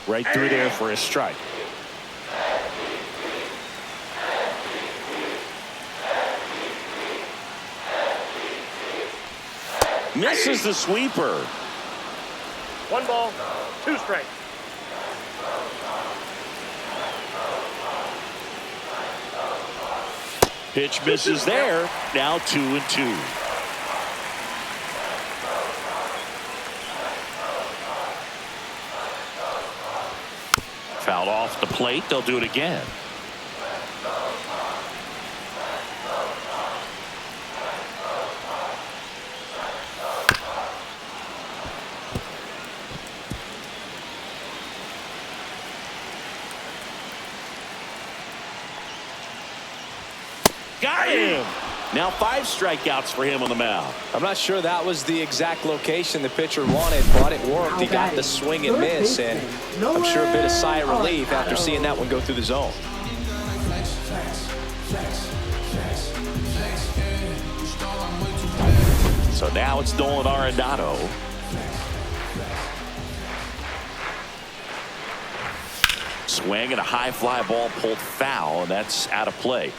Right through there for a strike. Misses the sweeper. 1 ball, 2 strikes. Pitch misses there. Now 2-2. Fouled off the plate. They'll do it again. Got him. Now 5 strikeouts for him on the mound. I'm not sure that was the exact location the pitcher wanted, but it worked. He got the swing and miss, and I'm sure a bit of sigh of relief after seeing that one go through the zone. So now it's Nolan Arenado. Swing and a high fly ball pulled foul, and that's out of play.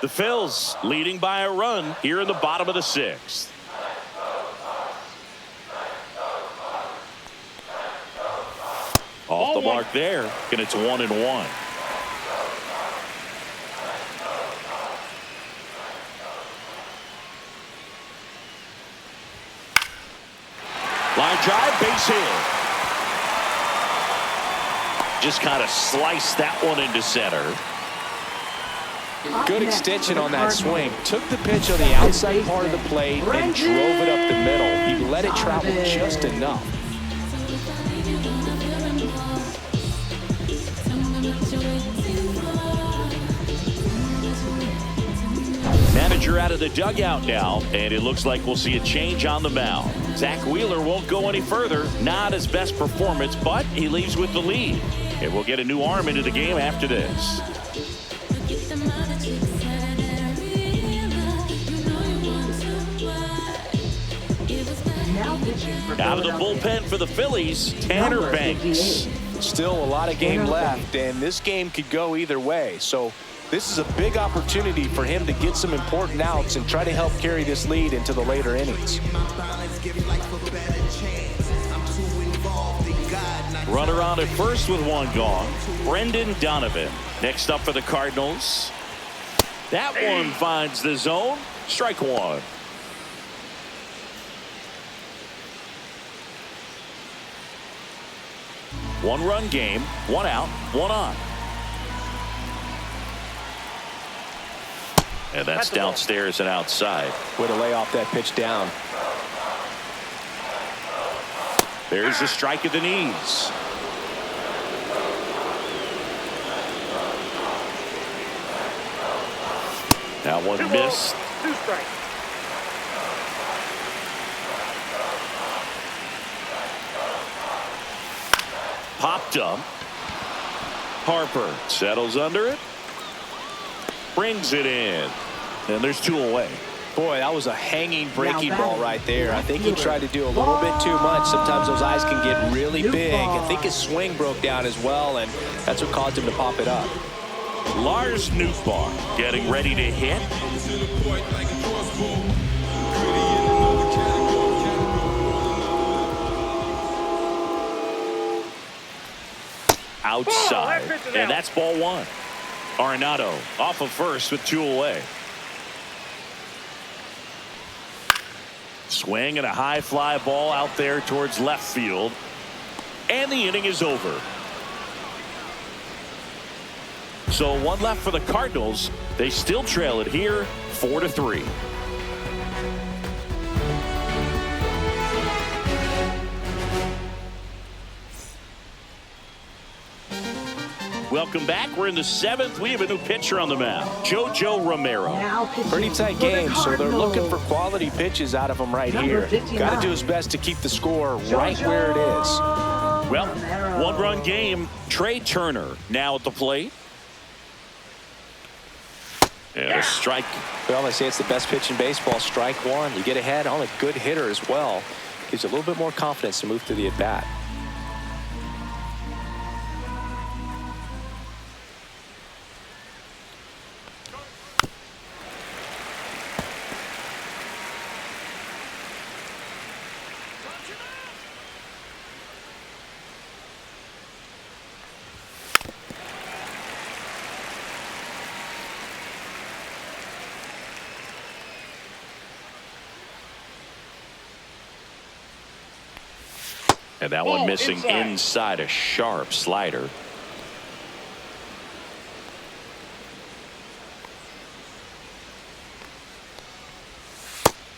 The Phillies leading by a run here in the bottom of the 6th. Off the mark there, and it's 1-1. Line drive, base hit. Just kind of sliced that one into center. Good extension on that swing. Took the pitch on the outside part of the plate and drove it up the middle. He let it travel just enough. Manager out of the dugout now, and it looks like we'll see a change on the mound. Zach Wheeler won't go any further. Not his best performance, but he leaves with the lead. And we'll get a new arm into the game after this. Out of the bullpen for the Phillies, Tanner Banks. Still a lot of game left, and this game could go either way. So this is a big opportunity for him to get some important outs and try to help carry this lead into the later innings. Runner on at first with one gone. Brendan Donovan next up for the Cardinals. That one finds the zone. Strike one. One-run game, one out, one on. And that's downstairs and outside. Way to lay off that pitch down. There's the strike at the knees. That one missed. 2 strikes. Popped up. Harper settles under it. Brings it in. And there's 2 away. Boy, that was a hanging breaking ball right there. I think he tried to do a little bit too much. Sometimes those eyes can get really big. I think his swing broke down as well, and that's what caused him to pop it up. Lars Nootbaar getting ready to hit. Outside, and that's ball 1. Arenado off of first with 2 away. Swing and a high fly ball out there towards left field. And the inning is over. So 1 left for the Cardinals. They still trail it here 4-3. Welcome back. We're in the 7th. We have a new pitcher on the mound, JoJo Romero. Pretty tight game, so they're looking for quality pitches out of him right here. Got to do his best to keep the score right where it is. Well, 1-run game. Trey Turner now at the plate. And a strike. Well, they say it's the best pitch in baseball. Strike 1. You get ahead on a good hitter as well. Gives you a little bit more confidence to move to the at-bat. And that one missing inside a sharp slider.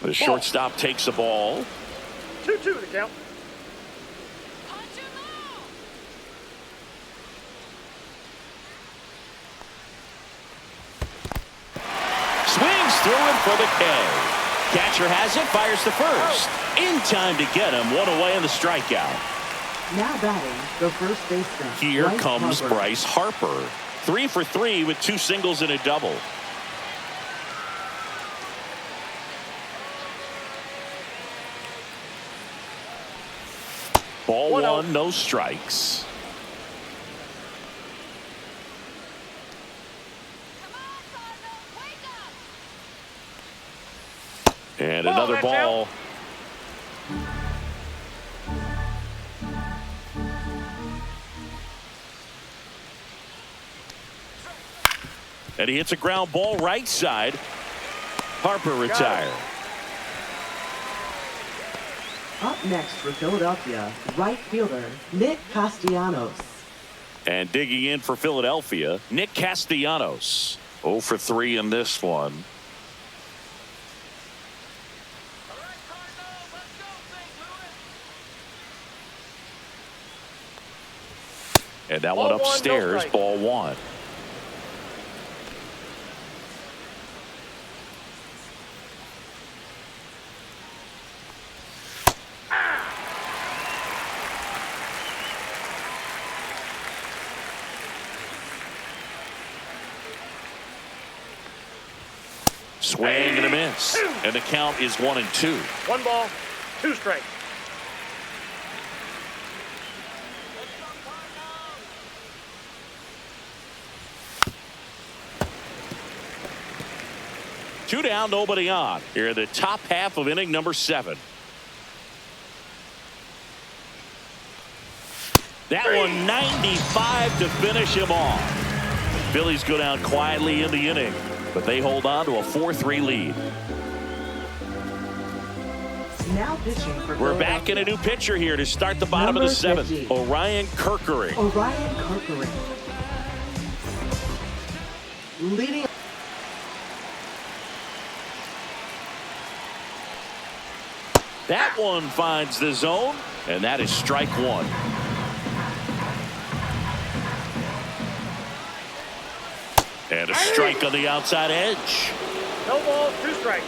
The shortstop takes the ball. 2-2 to count. Swings through it for the K. Catcher has it, fires to first. In time to get him, 1 away in the strikeout. Now batting, the first baseman. Here comes Harper. Bryce Harper. 3 for 3 with 2 singles and a double. Ball 1, no strikes. And another ball. And he hits a ground ball right side. Harper retired. Up next for Philadelphia, right fielder Nick Castellanos. And digging in for Philadelphia, Nick Castellanos. 0 for 3 in this one. And that one upstairs, ball 1. Swing and a miss. And the count is 1-2. 1 ball, 2 strikes. Two down, nobody on. Here in the top half of inning number 7. That one 95 to finish him off. Phillies go down quietly in the inning, but they hold on to a 4-3 lead. Now pitching for We're back in a new pitcher here to start the bottom Number of the 7th. 50. Orion Kerkering. Orion Kerkering. Leading. That one finds the zone, and that is strike 1. And a strike on the outside edge. No balls, 2 strikes.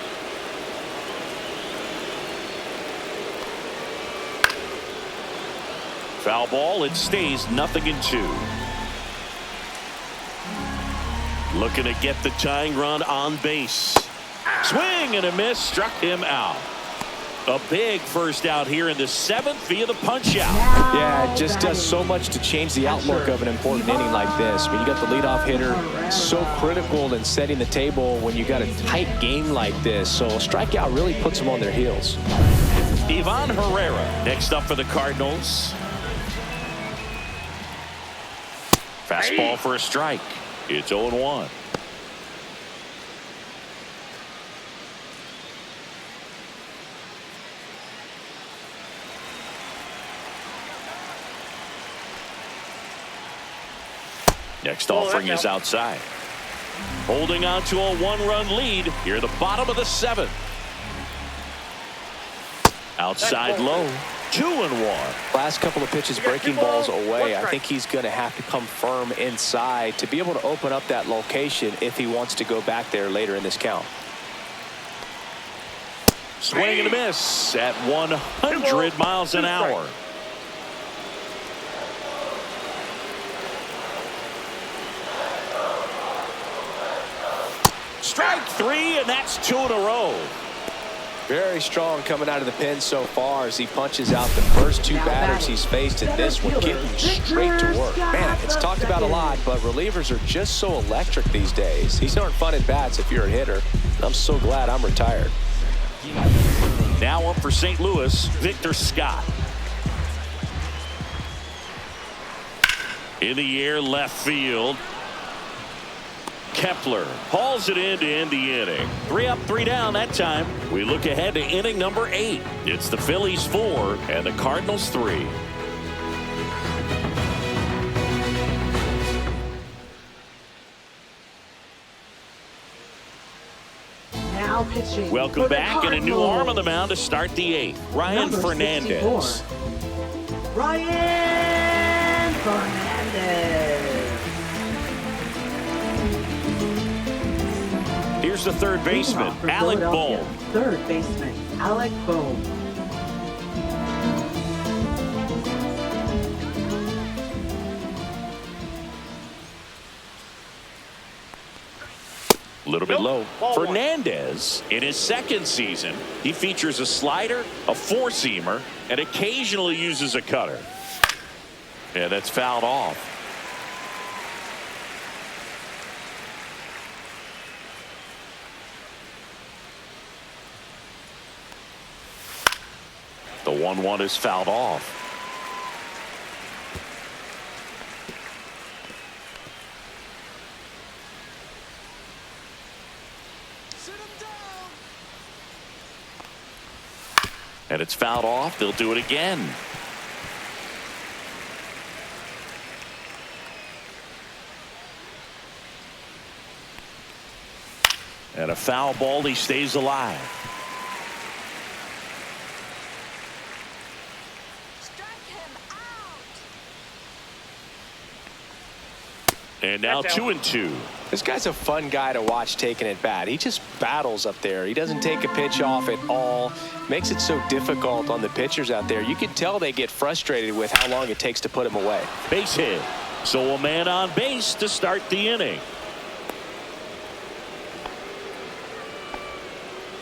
Foul ball. It stays 0-2. Looking to get the tying run on base. Swing and a miss. Struck him out. A big first out here in the 7th via the punch out. Yeah, it just does so much to change the outlook of an important inning like this. I mean, you got the leadoff hitter, so critical in setting the table when you got a tight game like this. So a strikeout really puts them on their heels. Ivan Herrera next up for the Cardinals. Fastball for a strike. It's 0-1. Next offering is outside. Holding on to a 1-run lead here at the bottom of the 7th. Outside low. 2-1. Last couple of pitches breaking balls away. I think he's going to have to come firm inside to be able to open up that location if he wants to go back there later in this count. Swing and a miss at 100 miles an hour. Strike 3, and that's 2 in a row. Very strong coming out of the pen so far as he punches out the first 2 batters he's faced in this one, getting straight to work. Man, it's talked about a lot, but relievers are just so electric these days. These aren't fun at bats if you're a hitter. I'm so glad I'm retired. Now up for St. Louis, Victor Scott. In the air, left field. Kepler hauls it in to end the inning. 3 up, 3 down that time. We look ahead to inning number 8. It's the Phillies 4 and the Cardinals 3. Now pitching. Welcome back, and a new arm on the mound to start the 8th. Ryan Number Fernandez. 64. Ryan Fernandez. Here's the third baseman, For Alec Philadelphia, Bohm. Third baseman, Alec Bohm. A little bit low. Fernandez, in his 2nd season, he features a slider, a 4-seamer, and occasionally uses a cutter. And that's fouled off. The 1-1 is fouled off. And it's fouled off. They'll do it again. And a foul ball. He stays alive. Strike him out. And now 2-2. This guy's a fun guy to watch taking at bat. He just battles up there. He doesn't take a pitch off at all. Makes it so difficult on the pitchers out there. You can tell they get frustrated with how long it takes to put him away. Base hit. So a man on base to start the inning.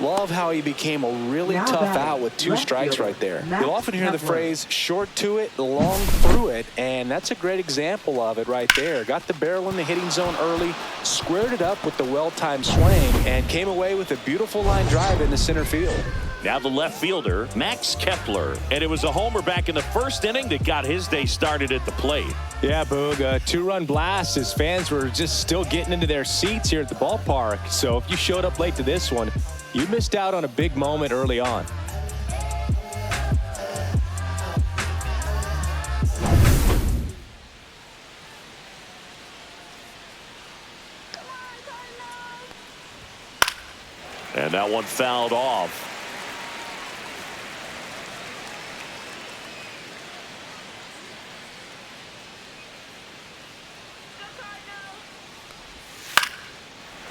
Love how he became a really Now tough batting, out with 2 left strikes fielder, right there. Max You'll often hear the Kepler. phrase short to it, long through it, and that's a great example of it right there. Got the barrel in the hitting zone early, squared it up with the well-timed swing, and came away with a beautiful line drive in the center field. Now the left fielder, Max Kepler. And it was a homer back in the first inning that got his day started at the plate. Yeah, Boog, a 2-run blast. His fans were just still getting into their seats here at the ballpark. So if you showed up late to this one, you missed out on a big moment early on. And that one fouled off.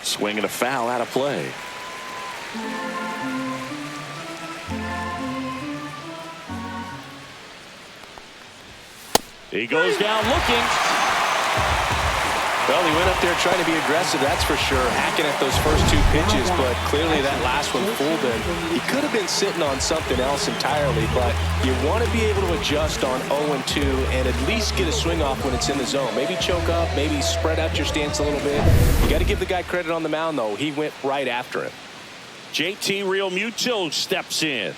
Swing and a foul out of play. He goes down looking. Well, he went up there trying to be aggressive, that's for sure, hacking at those first 2 pitches, but clearly that last one fooled him. He could have been sitting on something else entirely, but you want to be able to adjust on 0-2 and at least get a swing off when it's in the zone. Maybe choke up, maybe spread out your stance a little bit. You got to give the guy credit on the mound, though. He went right after him. JT Realmuto steps in.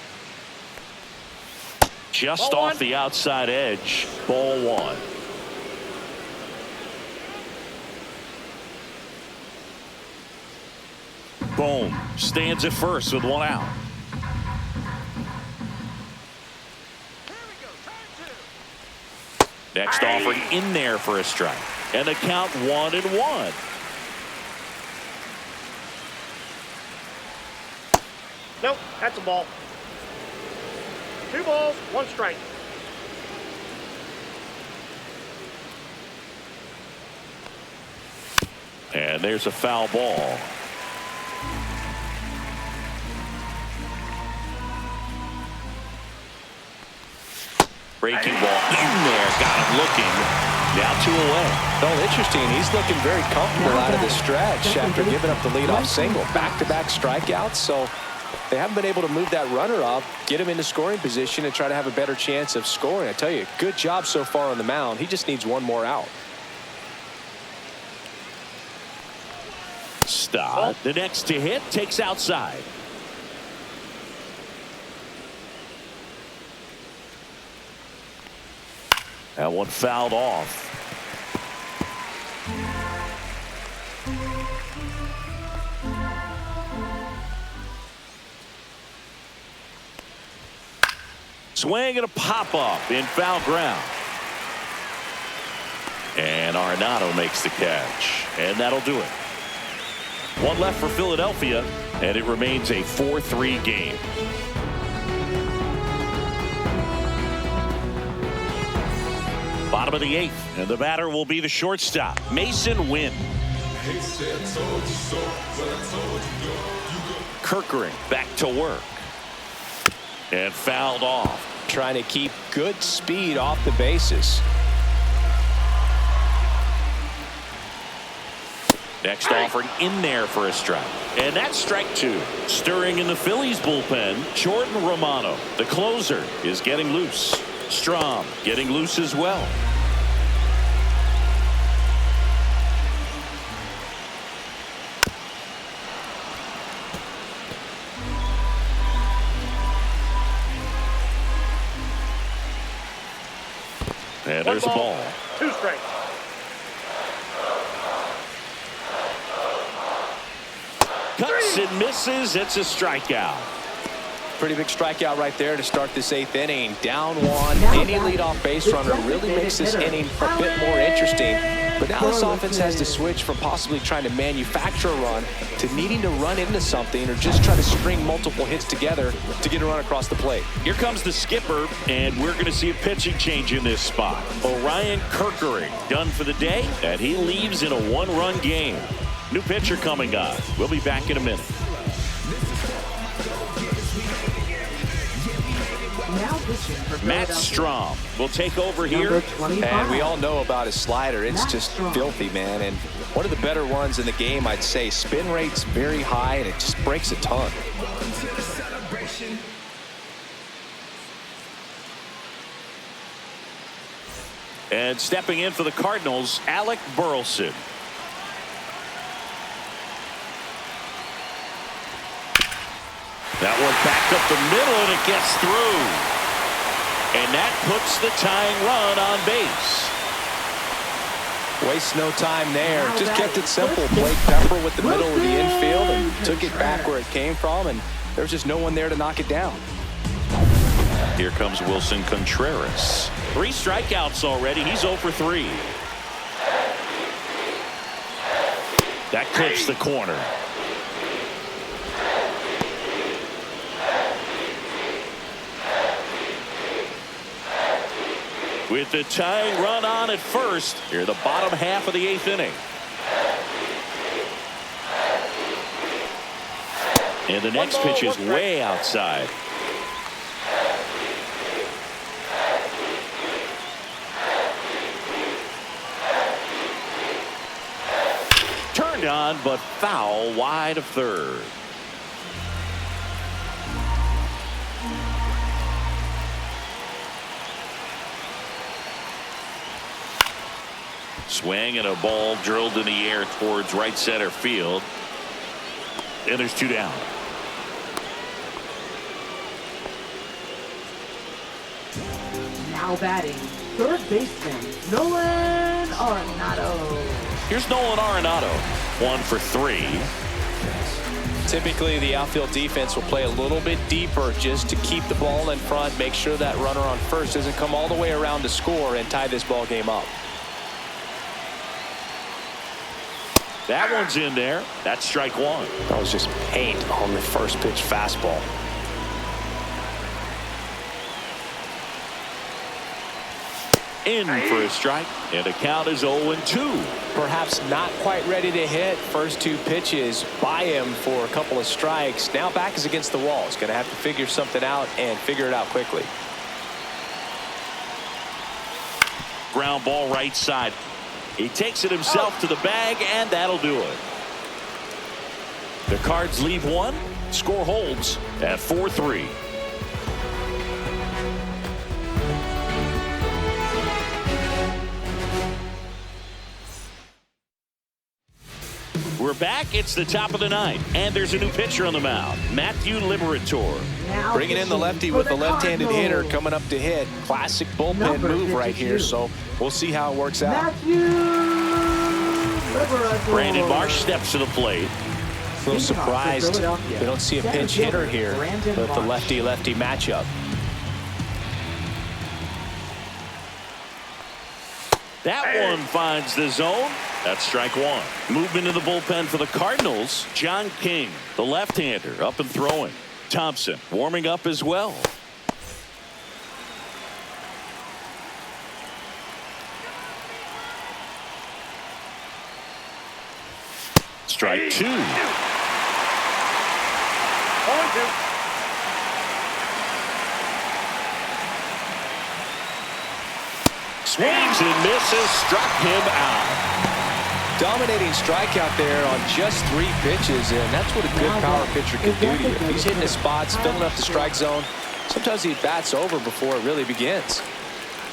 Just Ball off one. the outside edge. Ball 1. Boom. Stands at first with 1 out. Next offering in there for a strike. And the count 1-1. Nope, that's a ball. 2 balls, 1 strike. And there's a foul ball. Breaking ball in there, got him looking. Now 2 away. Oh, interesting. He's looking very comfortable out of the stretch after giving up the leadoff single. Back-to-back strikeouts, so they haven't been able to move that runner up, get him into scoring position, and try to have a better chance of scoring. I tell you, good job so far on the mound. He just needs 1 more out. Stop. The next to hit takes outside. That one fouled off. Swing and a pop-up in foul ground. And Arenado makes the catch. And that'll do it. 1 left for Philadelphia, and it remains a 4-3 game. Bottom of the 8th, and the batter will be the shortstop, Mason Wynn. Kirkering back to work. And fouled off. Trying to keep good speed off the bases. Next offering in there for a strike. And that's strike 2. Stirring in the Phillies bullpen, Jordan Romano. The closer is getting loose. Strom getting loose as well. And there's a ball. 2 strikes. Cuts and misses. It's a strikeout. Pretty big strikeout right there to start this 8th inning. Down one. Any leadoff base runner really makes this inning a bit more interesting. But now this offense has to switch from possibly trying to manufacture a run to needing to run into something or just try to string multiple hits together to get a run across the plate. Here comes the skipper, and we're going to see a pitching change in this spot. Orion Kerkering done for the day, and he leaves in a 1-run game. New pitcher coming on. We'll be back in a minute. Now pitching for Matt Philadelphia. Strom will take over here. Number 25. And we all know about his slider. It's Matt just Strom. filthy, man. And one of the better ones in the game, I'd say. Spin rate's very high, and it just breaks a ton. And stepping in for the Cardinals, Alec Burleson. That one back up the middle, and it gets through. And that puts the tying run on base. Waste no time there. Just kept it simple. Played Pepper with the middle of the infield and took it back where it came from, and there's just no one there to knock it down. Here comes Wilson Contreras. 3 strikeouts already. He's 0 for 3. That clips the corner. With the tying run on at first, here the bottom half of the 8th inning. And the next pitch is way outside. Turned on, but foul wide of third. Swing and a ball drilled in the air towards right center field. And there's 2 down. Now batting, third baseman, Nolan Arenado. Here's Nolan Arenado. 1 for 3. Typically, the outfield defense will play a little bit deeper just to keep the ball in front, make sure that runner on first doesn't come all the way around to score and tie this ball game up. That one's in there. That's strike 1. That was just paint on the first pitch fastball. In for a strike, and the count is 0-2. Perhaps not quite ready to hit. First 2 pitches by him for a couple of strikes. Now back is against the wall. He's going to have to figure something out and figure it out quickly. Ground ball right side. He takes it himself to the bag, and that'll do it. The Cards leave 1. Score holds at 4-3. We're back. It's the top of the 9th, and there's a new pitcher on the mound, Matthew Liberatore. Now Bringing in the lefty with the left-handed hitter coming up to hit. Classic bullpen Number move right 52. here, so we'll see how it works out. Matthew Liberatore. Brandon Marsh steps to the plate. A little surprised we don't see a pinch hitter here with the lefty-lefty matchup. That one finds the zone. That's strike 1. Movement in the bullpen for the Cardinals. John King, the left-hander, up and throwing. Thompson warming up as well. Strike 2. 0-2. Swings and misses, struck him out. Dominating strikeout there on just 3 pitches, and that's what a good power pitcher can do to you. He's hitting his spots, filling up the strike zone. Sometimes he bats over before it really begins.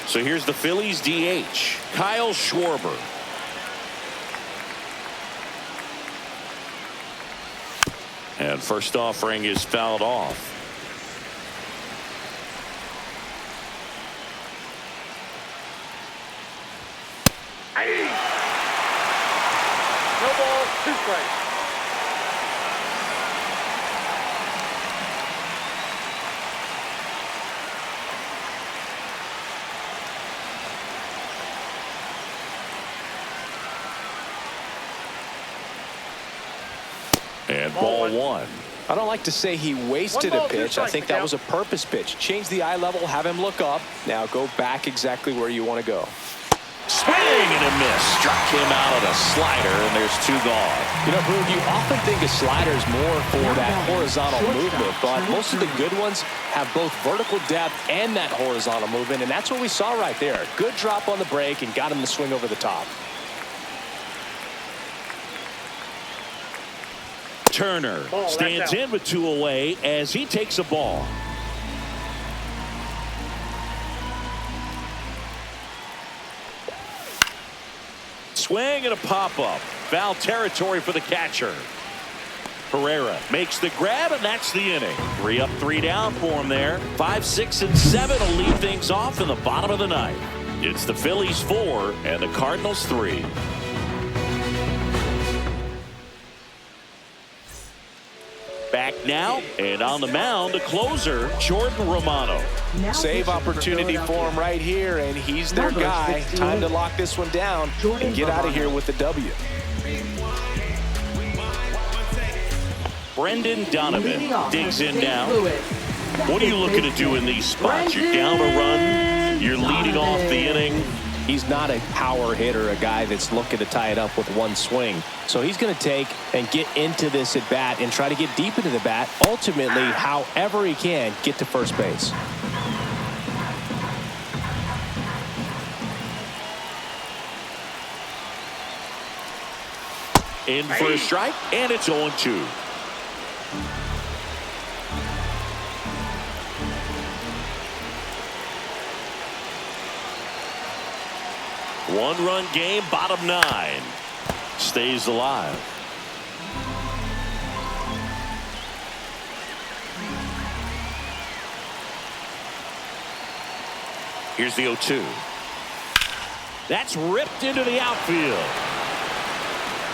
So here's the Phillies DH, Kyle Schwarber. And first offering is fouled off. No ball, 2 strikes. Ball one. I don't like to say he wasted a pitch. I think that was a purpose pitch. Change the eye level, have him look up. Now go back exactly where you want to go. Swing and a miss. Struck him out at a slider, and there's two gone. You know, Boone, you often think a slider is more for that horizontal movement, but most of the good ones have both vertical depth and that horizontal movement, and that's what we saw right there. Good drop on the break and got him to swing over the top. Turner stands in with two away as he takes a ball. Swing and a pop-up. Foul territory for the catcher. Herrera makes the grab, and that's the inning. 3 up, 3 down for him there. 5, 6, and 7 will lead things off in the bottom of the ninth. It's the Phillies 4 and the Cardinals 3. Back now, and on the mound, the closer, Jordan Romano. Save opportunity for him right here, and he's their guy. Time to lock this one down and get out of here with the W. Brendan Donovan digs in now. What are you looking to do in these spots? You're down a run. You're leading off the inning. He's not a power hitter, a guy that's looking to tie it up with one swing. So he's going to take and get into this at bat and try to get deep into the bat. Ultimately, however he can, get to first base. In for a strike, and it's 0-2. One-run game, bottom 9. Stays alive. Here's the 0-2. That's ripped into the outfield.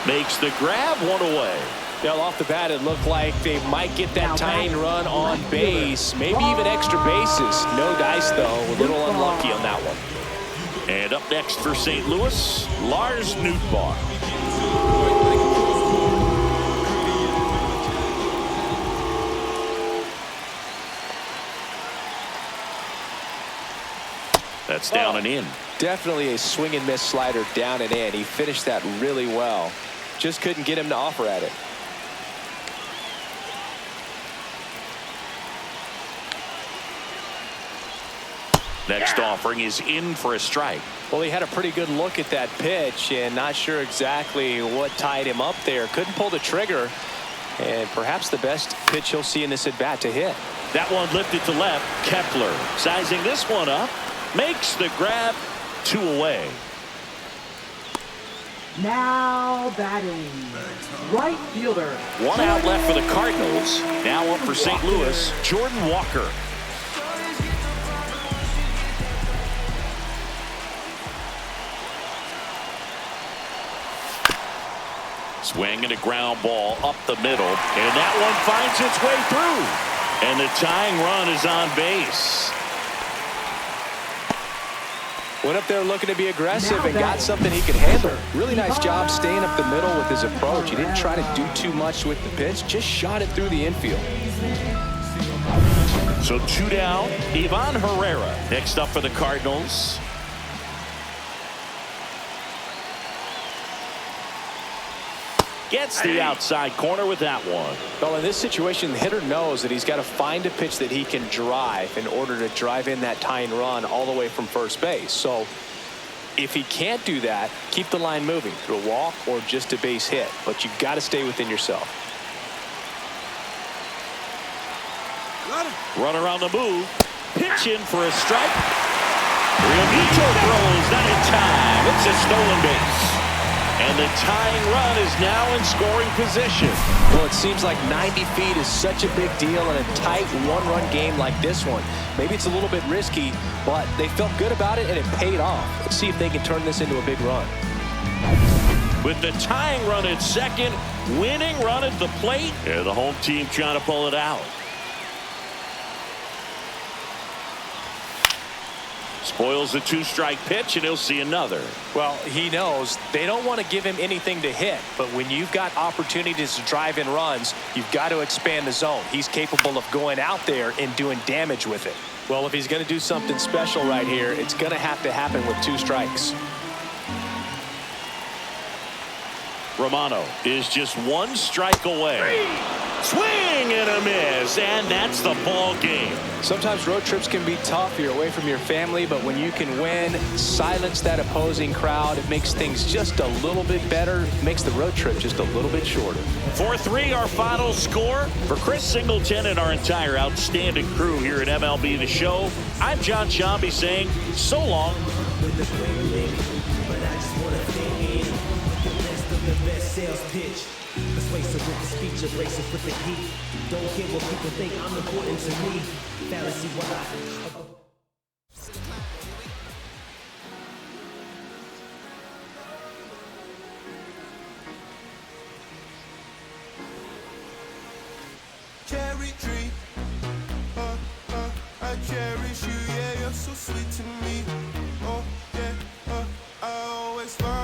Makes the grab, one away. Well, off the bat, it looked like they might get that tying run on base, maybe even extra bases. No dice, though. A little unlucky on that one. And up next for St. Louis, Lars Nootbaar. That's down and in. Definitely a swing and miss slider down and in. He finished that really well. Just couldn't get him to offer at it. Next offering is in for a strike. Well, he had a pretty good look at that pitch and not sure exactly what tied him up there. Couldn't pull the trigger, and perhaps the best pitch he'll see in this at bat to hit. That one lifted to left. Kepler sizing this one up, makes the grab, 2 away. Now batting, right fielder. 1 out left for the Cardinals. Now up for St. Louis, Jordan Walker. Swing and a ground ball up the middle, and that one finds its way through. And the tying run is on base. Went up there looking to be aggressive and got something he could handle. Really nice job staying up the middle with his approach. He didn't try to do too much with the pitch, just shot it through the infield. So 2 down, Ivan Herrera next up for the Cardinals. Gets the outside corner with that one. Well, in this situation, the hitter knows that he's got to find a pitch that he can drive in order to drive in that tying run all the way from first base. So if he can't do that, keep the line moving through a walk or just a base hit. But you've got to stay within yourself. Runner on the move. Pitch in for a strike. Realmuto throws not in time. It's a stolen base. And the tying run is now in scoring position. Well, it seems like 90 feet is such a big deal in a tight one-run game like this one. Maybe it's a little bit risky, but they felt good about it, and it paid off. Let's see if they can turn this into a big run. With the tying run at second, winning run at the plate, and the home team trying to pull it out. Spoils the 2-strike pitch, and he'll see another. Well, he knows they don't want to give him anything to hit, but when you've got opportunities to drive in runs, you've got to expand the zone. He's capable of going out there and doing damage with it. Well, if he's going to do something special right here, it's going to happen with 2 strikes. Romano is just 1 strike away. Swing and a miss, and that's the ball game. Sometimes road trips can be tough. You're away from your family, but when you can win, silence that opposing crowd, it makes things just a little bit better. It makes the road trip just a little bit shorter. 4-3 our final score. For Chris Singleton and our entire outstanding crew here at MLB The Show, I'm John Shambi saying so long. Sales pitch. Persuasive with the speech, abrasive with the heat. Don't care what people think, I'm important to me. Fallacy why Cherry tree, I cherish you, yeah, you're so sweet to me. Oh yeah, I always find